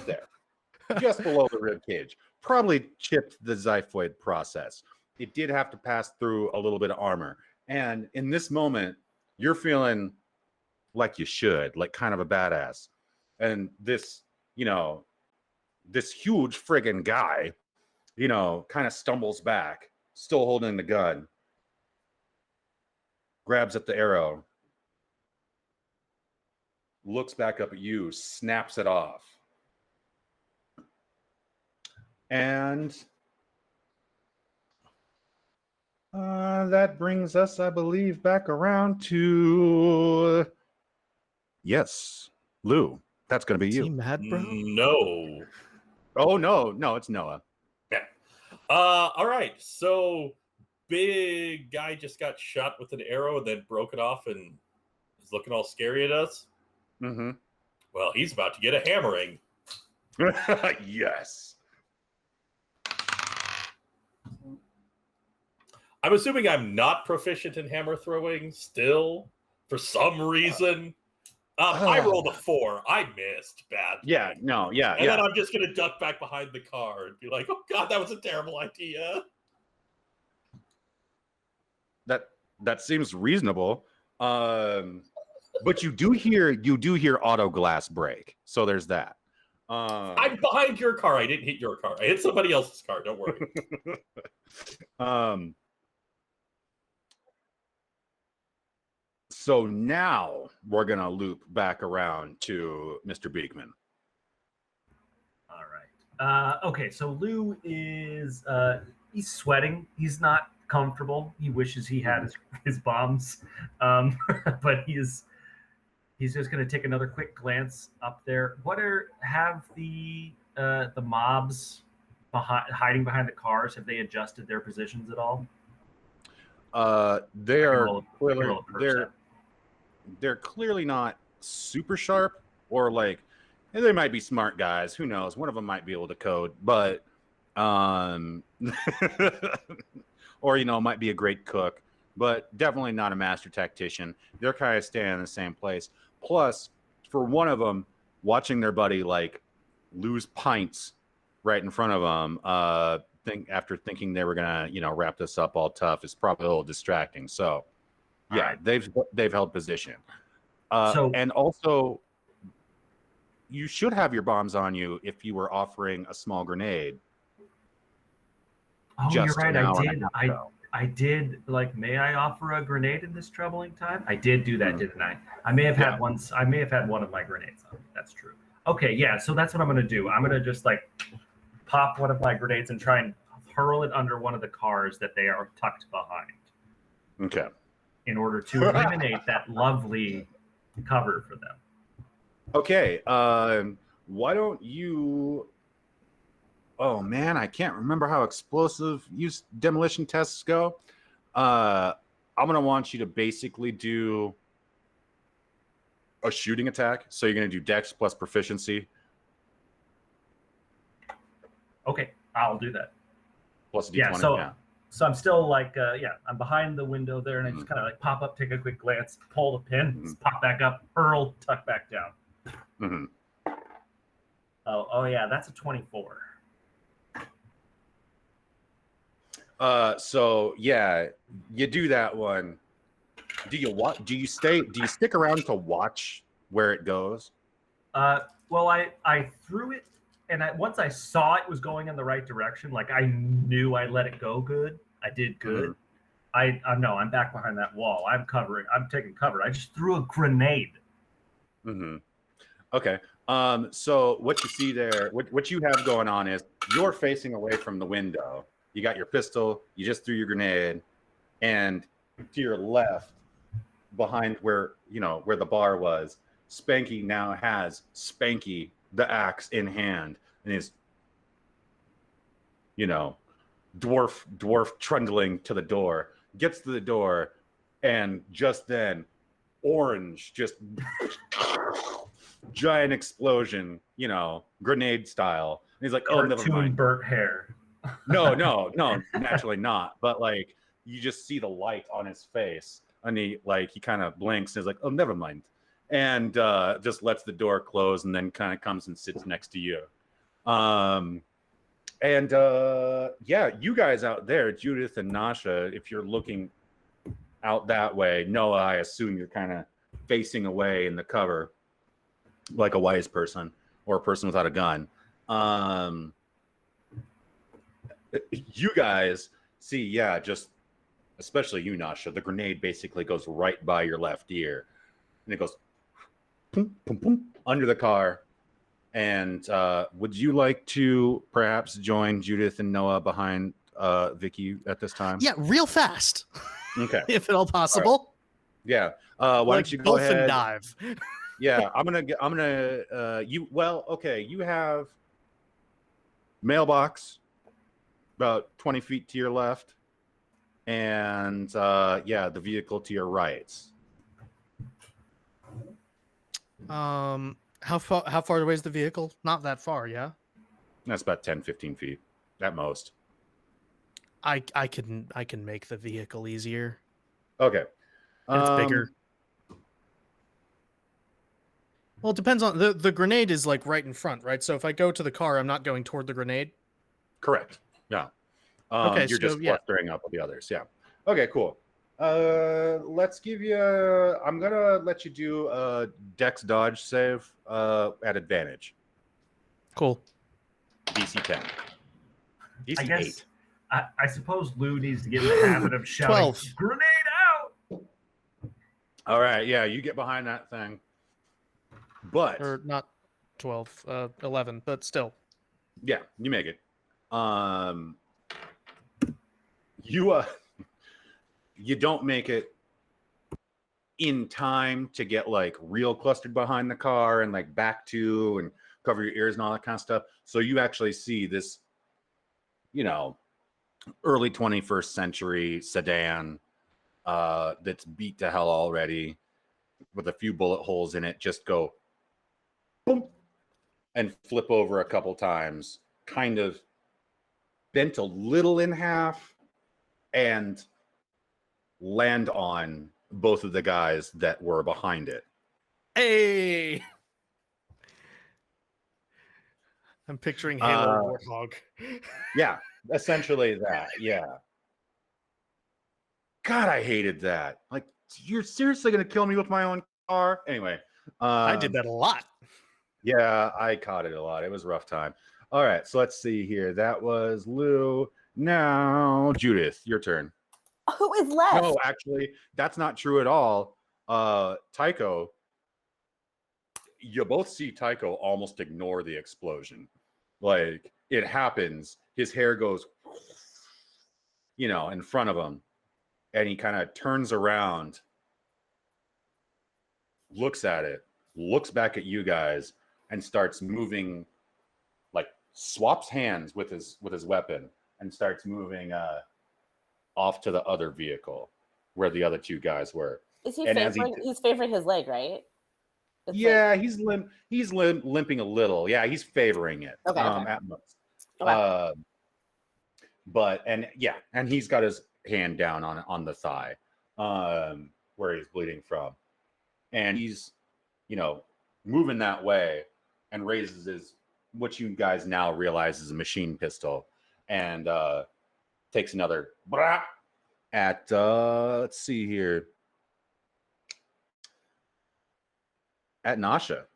A: there, just below the rib cage, probably chipped the xiphoid process. It did have to pass through a little bit of armor. And in this moment, you're feeling like you should, like kind of a badass. And this, this huge friggin' guy, kind of stumbles back, still holding the gun, grabs at the arrow, looks back up at you, snaps it off. And that brings us, I believe, back around to yes, Lou. That's going to be
D: Is he
A: you.
D: mad, bro?
E: No.
A: Oh no, it's Noah.
E: Yeah. All right. So big guy just got shot with an arrow and then broke it off and is looking all scary at us.
A: Mm-hmm.
E: Well, he's about to get a hammering.
A: Yes.
E: I'm assuming I'm not proficient in hammer throwing still for some reason. I rolled a 4. I missed badly.
A: Yeah. No. Yeah.
E: And then I'm just going to duck back behind the car and be like, oh, God, that was a terrible idea.
A: That seems reasonable. But you do hear auto glass break. So there's that.
E: I'm behind your car. I didn't hit your car. I hit somebody else's car. Don't worry.
A: So now we're going to loop back around to Mr. Beekman.
C: All right. Okay, so Lou is he's sweating. He's not comfortable. He wishes he had his bombs, but he's just going to take another quick glance up there. Have the mobs hiding behind the cars? Have they adjusted their positions at all?
A: They're clearly not super sharp, or like they might be smart guys. Who knows? One of them might be able to code, but or might be a great cook, but definitely not a master tactician. They're kind of staying in the same place. Plus, for one of them, watching their buddy like lose pints right in front of them, after thinking they were gonna wrap this up all tough, is probably a little distracting. So yeah, right. they've held position. And also, you should have your bombs on you if you were offering a small grenade.
C: Oh, you're right. I did. Like, may I offer a grenade in this troubling time? I did do that, didn't I? I may have had one. I may have had one of my grenades on me. That's true. Okay, yeah. So that's what I'm gonna do. I'm gonna just like pop one of my grenades and try and hurl it under one of the cars that they are tucked behind.
A: Okay.
C: In order to eliminate that lovely cover for them.
A: Okay. Why don't you? Oh man, I can't remember how explosive use demolition tests go. I'm gonna want you to basically do a shooting attack. So you're gonna do Dex plus proficiency.
C: Okay, I'll do that.
A: Plus a D20.
C: So I'm still like, I'm behind the window there, and I just kind of like pop up, take a quick glance, pull the pin, pop back up, hurl, tuck back down.
A: Mm-hmm.
C: Oh yeah, that's a 24.
A: So yeah, you do that one. Do you stick around to watch where it goes?
C: Well, I threw it, and once I saw it was going in the right direction, like I knew I let it go good. I did good. Mm-hmm. I'm back behind that wall. I'm taking cover. I just threw a grenade.
A: Mm-hmm. Okay. So what you see there, what you have going on is you're facing away from the window. You got your pistol. You just threw your grenade, and to your left, behind where the bar was, Spanky now has Spanky the axe in hand and is dwarf trundling to the door, gets to the door, and just then orange, just giant explosion, grenade style. And he's like, oh, never mind.
C: Burnt hair.
A: No, naturally not. But like, you just see the light on his face, and he kind of blinks and is like, oh, never mind. And just lets the door close, and then kind of comes and sits next to you. And yeah, you guys out there, Judith and Nasha, if you're looking out that way, Noah, I assume you're kind of facing away in the cover like a wise person or a person without a gun. You guys see, yeah, just especially you, Nasha, the grenade basically goes right by your left ear and it goes boom, boom, boom, under the car. And would you like to perhaps join Judith and Noah behind Vicky at this time?
D: Yeah, real fast,
A: Okay.
D: if at all possible.
A: Yeah. Why
D: Like
A: don't you go
D: dolphin
A: ahead?
D: dive.
A: Yeah, okay, you have mailbox about 20 feet to your left, and yeah, the vehicle to your right.
D: How far away is the vehicle? Not that far, yeah.
A: That's about 10, 15 feet at most.
D: I can make the vehicle easier.
A: Okay.
D: And it's bigger. Well, it depends on the grenade is like right in front, right? So if I go to the car, I'm not going toward the grenade.
A: Correct. Yeah.
D: Okay,
A: you're just
D: so, yeah.
A: clustering up with the others. Yeah. Okay, cool. Let's give you. I'm gonna let you do a Dex dodge save at advantage.
D: Cool.
A: DC 10. DC
C: I guess
A: 8.
C: I suppose Lou needs to get in the habit of shouting
D: 12.
C: "Grenade out!"
A: All right. Yeah, you get behind that thing. But
D: Or not 12, 11, but still.
A: yeah, you make it. You you don't make it in time to get like real clustered behind the car and like back to and cover your ears and all that kind of stuff. So you actually see this, you know, early 21st century sedan that's beat to hell already with a few bullet holes in it just go boom and flip over a couple times, kind of bent a little in half and land on both of the guys that were behind it.
D: Hey! I'm picturing Halo Warthog.
A: Yeah, essentially that. Yeah. God, I hated that. Like, you're seriously going to kill me with my own car? Anyway.
D: I did that a lot.
A: Yeah, I caught it a lot. It was a rough time. All right, so let's see here. That was Lou. Now, Judith, your turn.
B: Who is left?
A: No, actually, that's not true at all. Tycho, you both see Tycho almost ignore the explosion. Like, it happens. His hair goes, you know, in front of him. And he kind of turns around, looks at it, looks back at you guys, and starts moving, like swaps hands with his weapon and starts moving off to the other vehicle where the other two guys were.
B: Is he
A: And as he
B: favoring? He's favoring his leg, right? It's
A: yeah, he's limping a little. Yeah, he's favoring it.
B: Okay, okay.
A: At most.
B: Okay.
A: But and yeah, and he's got his hand down on the thigh, where he's bleeding from, and he's, you know, moving that way and raises his what you guys now realize is a machine pistol, and takes another brah at let's see here. At Nasha.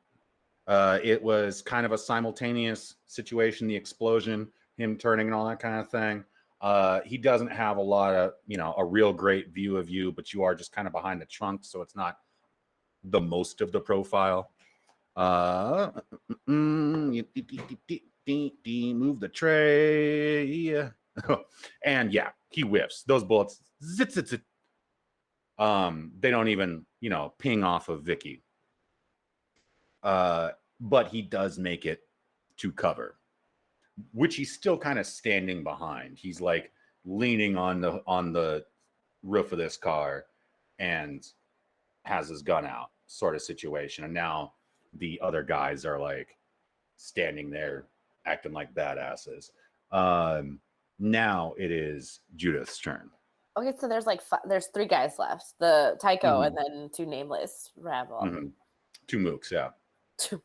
A: It was kind of a simultaneous situation, the explosion, him turning and all that kind of thing. He doesn't have a lot of, you know, a real great view of you, but you are just kind of behind the trunk, so it's not the most of the profile. Move the tray. And yeah, he whiffs. Those bullets, zit, zit, zit. They don't even, you know, ping off of Vicky. But he does make it to cover, which he's still kind of standing behind. He's like leaning on the roof of this car and has his gun out, sort of situation. And now the other guys are like standing there acting like badasses. Now it is Judith's turn.
B: Okay, so there's like there's 3 guys left. The Tycho and then 2 nameless rabble.
A: 2 mooks, yeah.
B: 2.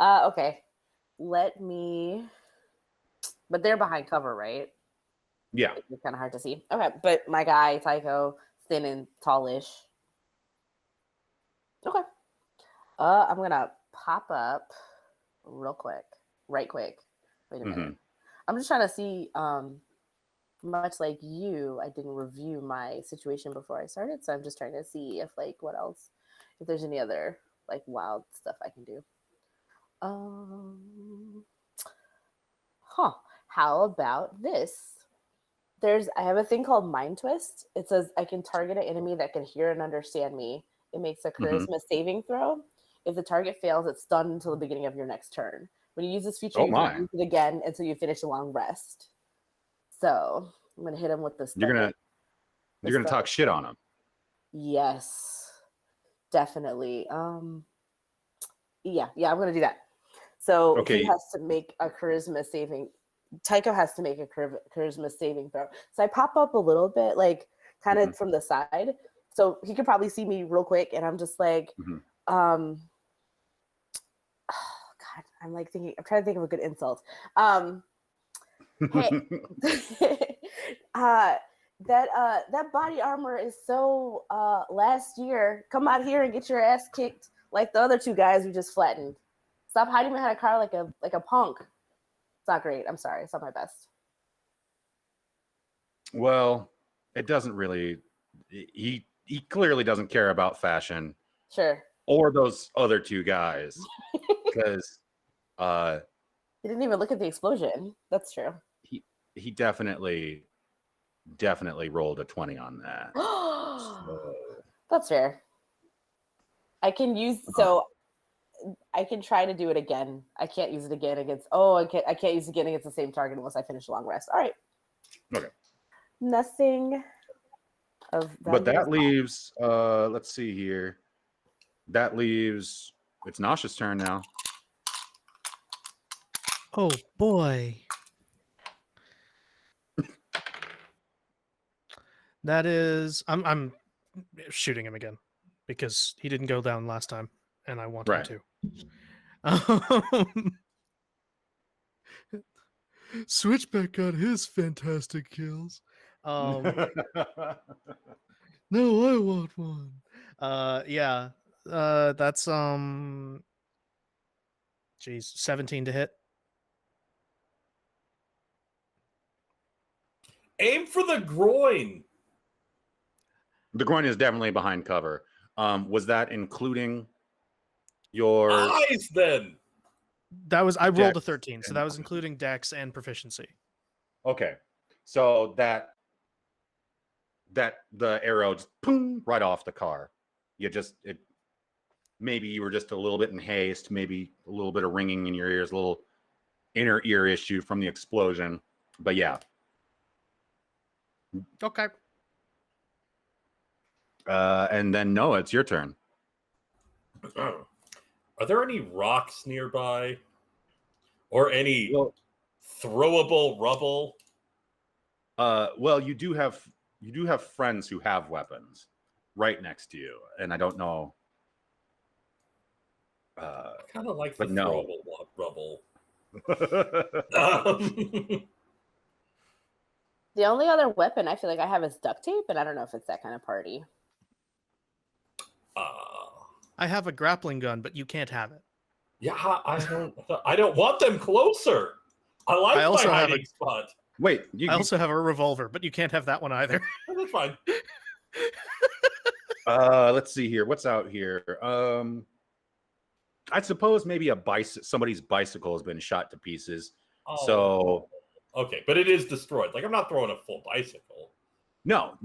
B: Okay. Let me But they're behind cover, right?
A: Yeah.
B: It's kind of hard to see. Okay, but my guy Tycho, thin and tallish. Okay. I'm gonna pop up real quick, right quick. Wait a minute. I'm just trying to see. Much like you, I didn't review my situation before I started, so I'm just trying to see if what else, if there's any other wild stuff I can do. How about this? I have a thing called Mind Twist. It says I can target an enemy that can hear and understand me. It makes a charisma saving throw. If the target fails, it's stunned until the beginning of your next turn. When you use this feature, you can use it again until you finish a long rest. So I'm gonna hit him with this.
A: You're gonna talk shit on him.
B: Yes, definitely. Yeah, I'm gonna do that. So he has to make a charisma saving. Tycho has to make a charisma saving throw. So I pop up a little bit, kind of from the side, so he could probably see me real quick, and I'm just like, oh God, I'm thinking. I'm trying to think of a good insult. Hey, that body armor is so last year. Come out here and get your ass kicked like the other two guys we just flattened. Stop hiding behind a car like a punk. It's not great. I'm sorry. It's not my best.
A: Well, it doesn't really. He clearly doesn't care about fashion.
B: Sure.
A: Or those other two guys, because
B: he didn't even look at the explosion. That's true.
A: He definitely rolled a 20 on that. So.
B: That's fair. I can use I can try to do it again. I can't use it again against. I can't use it again against the same target unless I finish a long rest. All right.
A: Okay.
B: Nothing of that.
A: But that leaves. Let's see here. That leaves. It's Nasha's turn now.
D: Oh boy. That is. I'm shooting him again because he didn't go down last time, and I want him to. Switchback got his fantastic kills. No, I want one. Yeah. That's 17 to hit.
E: Aim for the groin.
A: The groin is definitely behind cover. Was that including your
E: eyes then?
D: That was I rolled a 13, so that was including dex and proficiency.
A: Okay. So that the arrow just boom, right off the car. Maybe you were just a little bit in haste, maybe a little bit of ringing in your ears, a little inner ear issue from the explosion. But yeah.
D: Okay.
A: And then Noah, it's your turn.
E: Are there any rocks nearby? Or any throwable rubble?
A: Well, you do have friends who have weapons right next to you, and I don't know.
E: I kind of like
A: the
E: throwable rubble.
B: The only other weapon I feel like I have is duct tape, and I don't know if it's that kind of party.
D: I have a grappling gun, but you can't have it.
E: Yeah, I don't want them closer. I like my hiding spot.
A: Wait,
D: I also have a revolver, but you can't have that one either.
E: That's fine.
A: Let's see here. What's out here? I suppose maybe somebody's bicycle has been shot to pieces.
E: Oh.
A: So
E: okay, but it is destroyed. I'm not throwing a full bicycle.
A: No.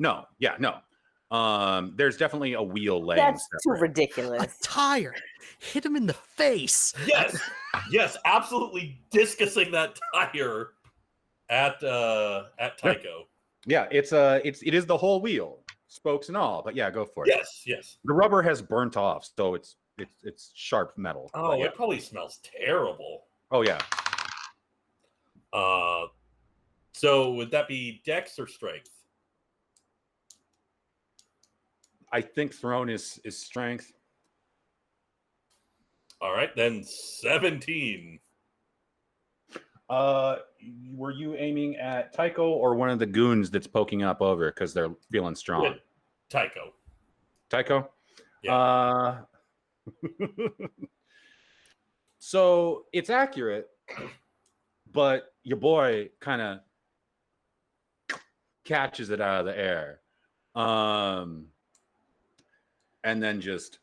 A: There's definitely a wheel laying.
B: That's too ridiculous.
D: A tire. Hit him in the face.
E: Yes, absolutely discusing that tire at Tycho.
A: Yeah, it is the whole wheel, spokes and all. But yeah, go for it.
E: Yes.
A: The rubber has burnt off, so it's sharp metal.
E: Oh,
A: yeah.
E: It probably smells terrible.
A: Oh yeah.
E: So would that be dex or strength?
A: I think thrown is strength.
E: All right, then 17.
A: Were you aiming at Tycho or one of the goons that's poking up over because they're feeling strong?
E: Yeah, Tycho.
A: Tycho?
E: Yeah.
A: So it's accurate, but your boy kind of catches it out of the air. And then just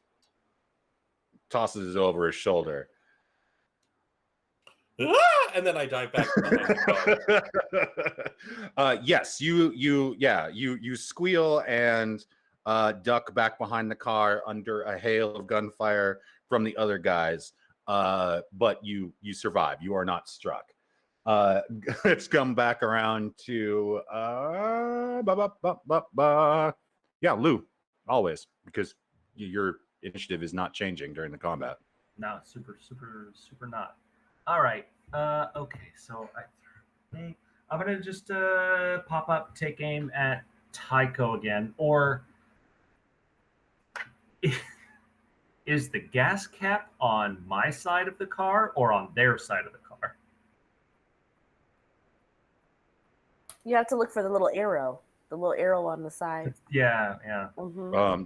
A: tosses it over his shoulder.
E: And then I dive back behind the car.
A: Yes, you squeal and duck back behind the car under a hail of gunfire from the other guys. But you survive. You are not struck. Let's come back around to Lou, always, because your initiative is not changing during the combat.
C: No, super not. All right. Okay. So I'm gonna just pop up, take aim at Tycho again, or is the gas cap on my side of the car or on their side of the car?
B: You have to look for the little arrow on the side.
C: Yeah.
B: Mm-hmm.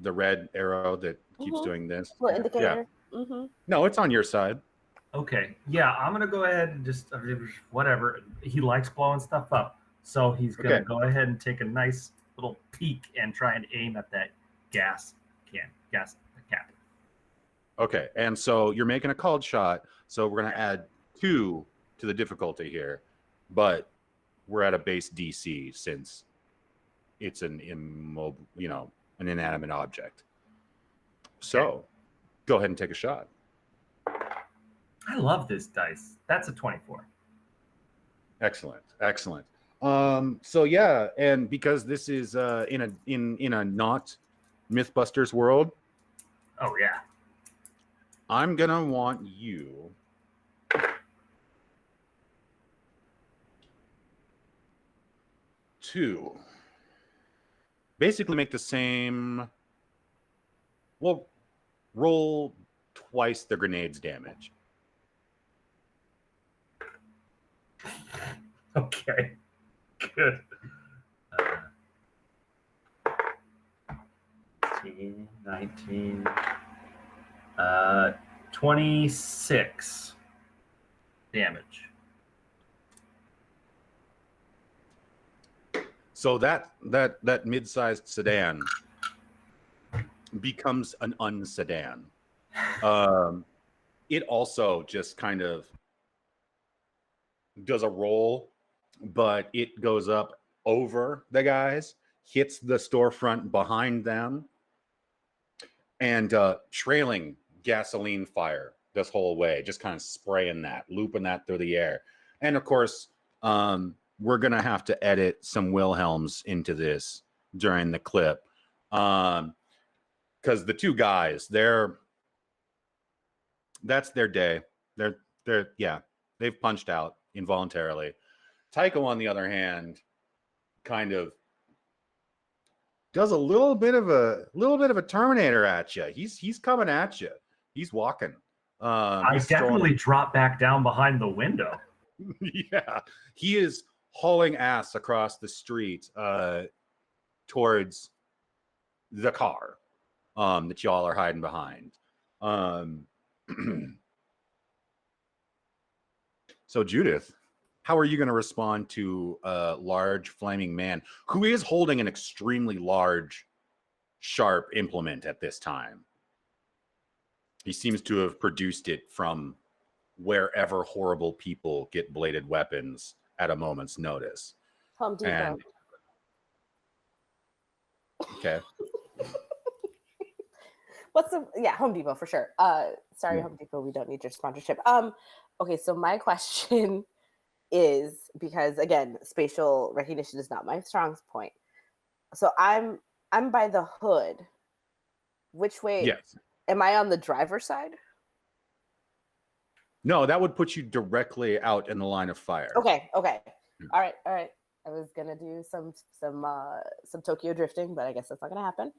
A: The red arrow that keeps
B: Mhm.
A: doing this.
B: Little indicator.
A: Yeah.
B: Mm-hmm.
A: No, it's on your side.
C: Okay. Yeah, I'm gonna go ahead and just whatever. He likes blowing stuff up, so he's gonna
A: Okay.
C: go ahead and take a nice little peek and try and aim at that gas cap.
A: Okay, and so you're making a called shot. So we're gonna add 2 to the difficulty here, but we're at a base DC since it's an immobile, an inanimate object. So go ahead and take a shot.
C: I love this dice. That's a 24.
A: Excellent. So yeah, and because this is in a not Mythbusters world,
C: Oh yeah.
A: I'm gonna want you to basically make the same. Well, roll twice the grenade's damage.
C: Okay. Good. 18, 19, 26 damage.
A: So that mid-sized sedan becomes an unsedan. It also just kind of does a roll, but it goes up over the guys, hits the storefront behind them, and trailing gasoline fire this whole way, just kind of spraying that, looping that through the air. And of course, we're going to have to edit some Wilhelms into this during the clip. Because the two guys, that's their day. They've punched out involuntarily. Tycho, on the other hand, kind of does a little bit of a Terminator at you. He's coming at you. He's walking.
C: I definitely drop back down behind the window.
A: Yeah, he is hauling ass across the street towards the car that y'all are hiding behind. So Judith, how are you going to respond to a large flaming man who is holding an extremely large, sharp implement at this time? He seems to have produced it from wherever horrible people get bladed weapons at a moment's notice.
B: Home Depot.
A: And okay.
B: Home Depot for sure. Sorry, Home Depot, we don't need your sponsorship. Okay, so my question is, because again, spatial recognition is not my strong point. So I'm by the hood. Which way?
A: Yes.
B: Am I on the driver's side?
A: No, that would put you directly out in the line of fire.
B: Okay. All right. I was gonna do some Tokyo drifting, but I guess that's not gonna happen.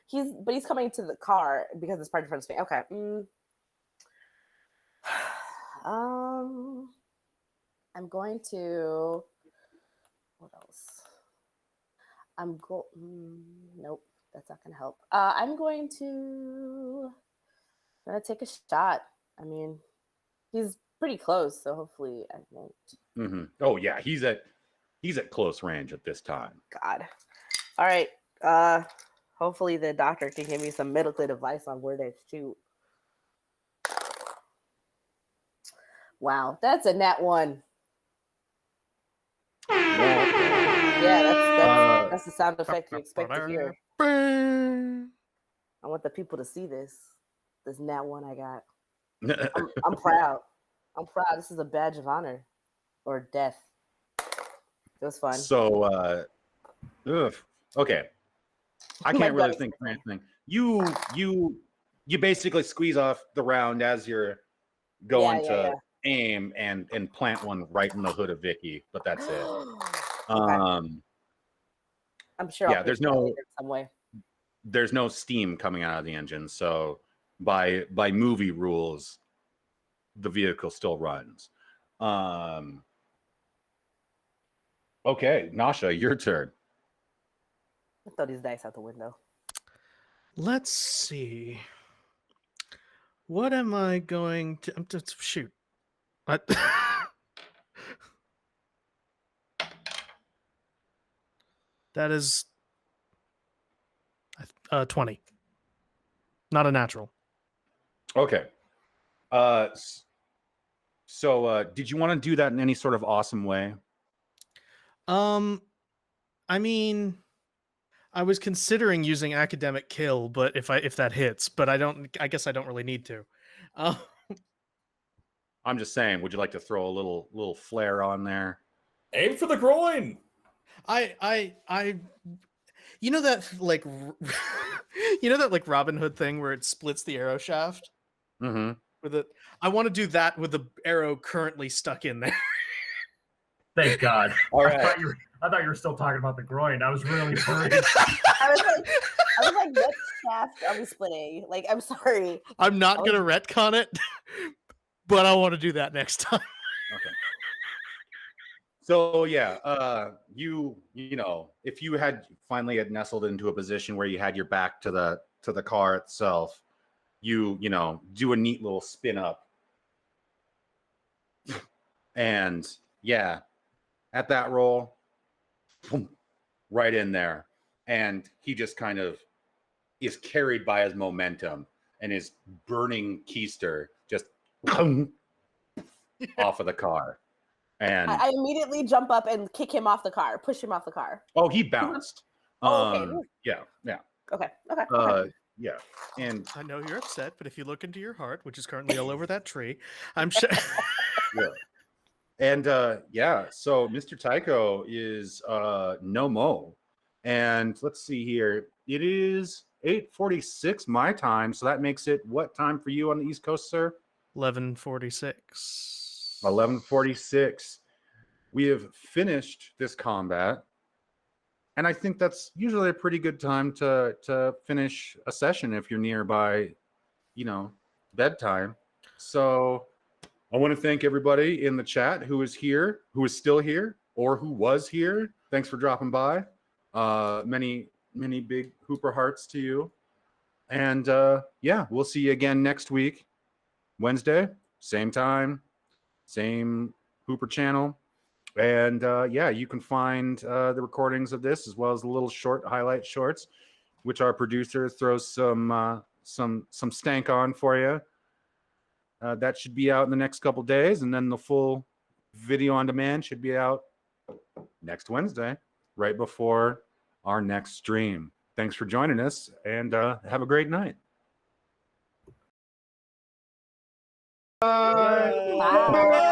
B: He's coming to the car because it's parked in front of me. Okay. I'm going to. What else? Nope, that's not gonna help. I'm gonna take a shot. I mean, he's pretty close, so hopefully I won't.
A: Oh yeah, he's at close range at this time.
B: God. All right. Hopefully the doctor can give me some medical advice on where to shoot. Wow, that's a nat one. Yeah, that's the sound effect you expect to hear. I want the people to see this nat one I got. I'm proud. I'm proud. This is a badge of honor or death. It was fun.
A: So, okay. I can't really think of anything. You basically squeeze off the round as you're going to aim and plant one right in the hood of Vicky, but that's it.
B: Okay. I'm sure.
A: Yeah,
B: I'll
A: there's no steam coming out of the engine, so by movie rules, the vehicle still runs. Okay, Nasha, your turn.
B: I throw these dice out the window.
D: Let's see. What am I going to shoot? That is 20. Not a natural.
A: Okay. So did you want to do that in any sort of awesome way?
D: I mean, I was considering using academic kill, but if that hits, but I guess I don't really need to.
A: I'm just saying, would you like to throw a little flare on there?
E: Aim for the groin.
D: You know that like Robin Hood thing where it splits the arrow shaft?
A: Mm-hmm.
D: With it, I want to do that with the arrow currently stuck in there.
C: Thank God.
A: All right.
C: I thought you were still talking about the groin. I was really worried.
B: I was like, what shaft are we splitting? Like, I'm sorry.
D: I'm not gonna retcon it, but I want to do that next time.
A: Okay. So yeah, you know, if you had finally nestled into a position where you had your back to the car itself, you know, do a neat little spin up, and yeah, at that roll, boom, right in there, and he just kind of is carried by his momentum, and his burning keister just off of the car. And
B: I immediately jump up and kick him off the car, push him off the car.
A: Oh, he bounced.
B: Okay.
A: Yeah.
B: Okay.
A: Yeah. And
D: I know you're upset, but if you look into your heart, which is currently all over that tree, I'm sure.
A: yeah. And yeah, so Mr. Tycho is no mo. And let's see here. It is 8:46 my time, so that makes it what time for you on the East Coast, sir?
D: 11:46.
A: 11:46. We have finished this combat. And I think that's usually a pretty good time to finish a session if you're nearby, you know, bedtime. So I want to thank everybody in the chat who is here, who is still here, or who was here. Thanks for dropping by. Many big Hooper hearts to you. And yeah, we'll see you again next week, Wednesday, same time, same Hooper channel. And yeah, you can find the recordings of this as well as the little short highlight shorts, which our producer throws some stank on for you. That should be out in the next couple days, and then the full video on demand should be out next Wednesday, right before our next stream. Thanks for joining us, and have a great night.
B: Bye.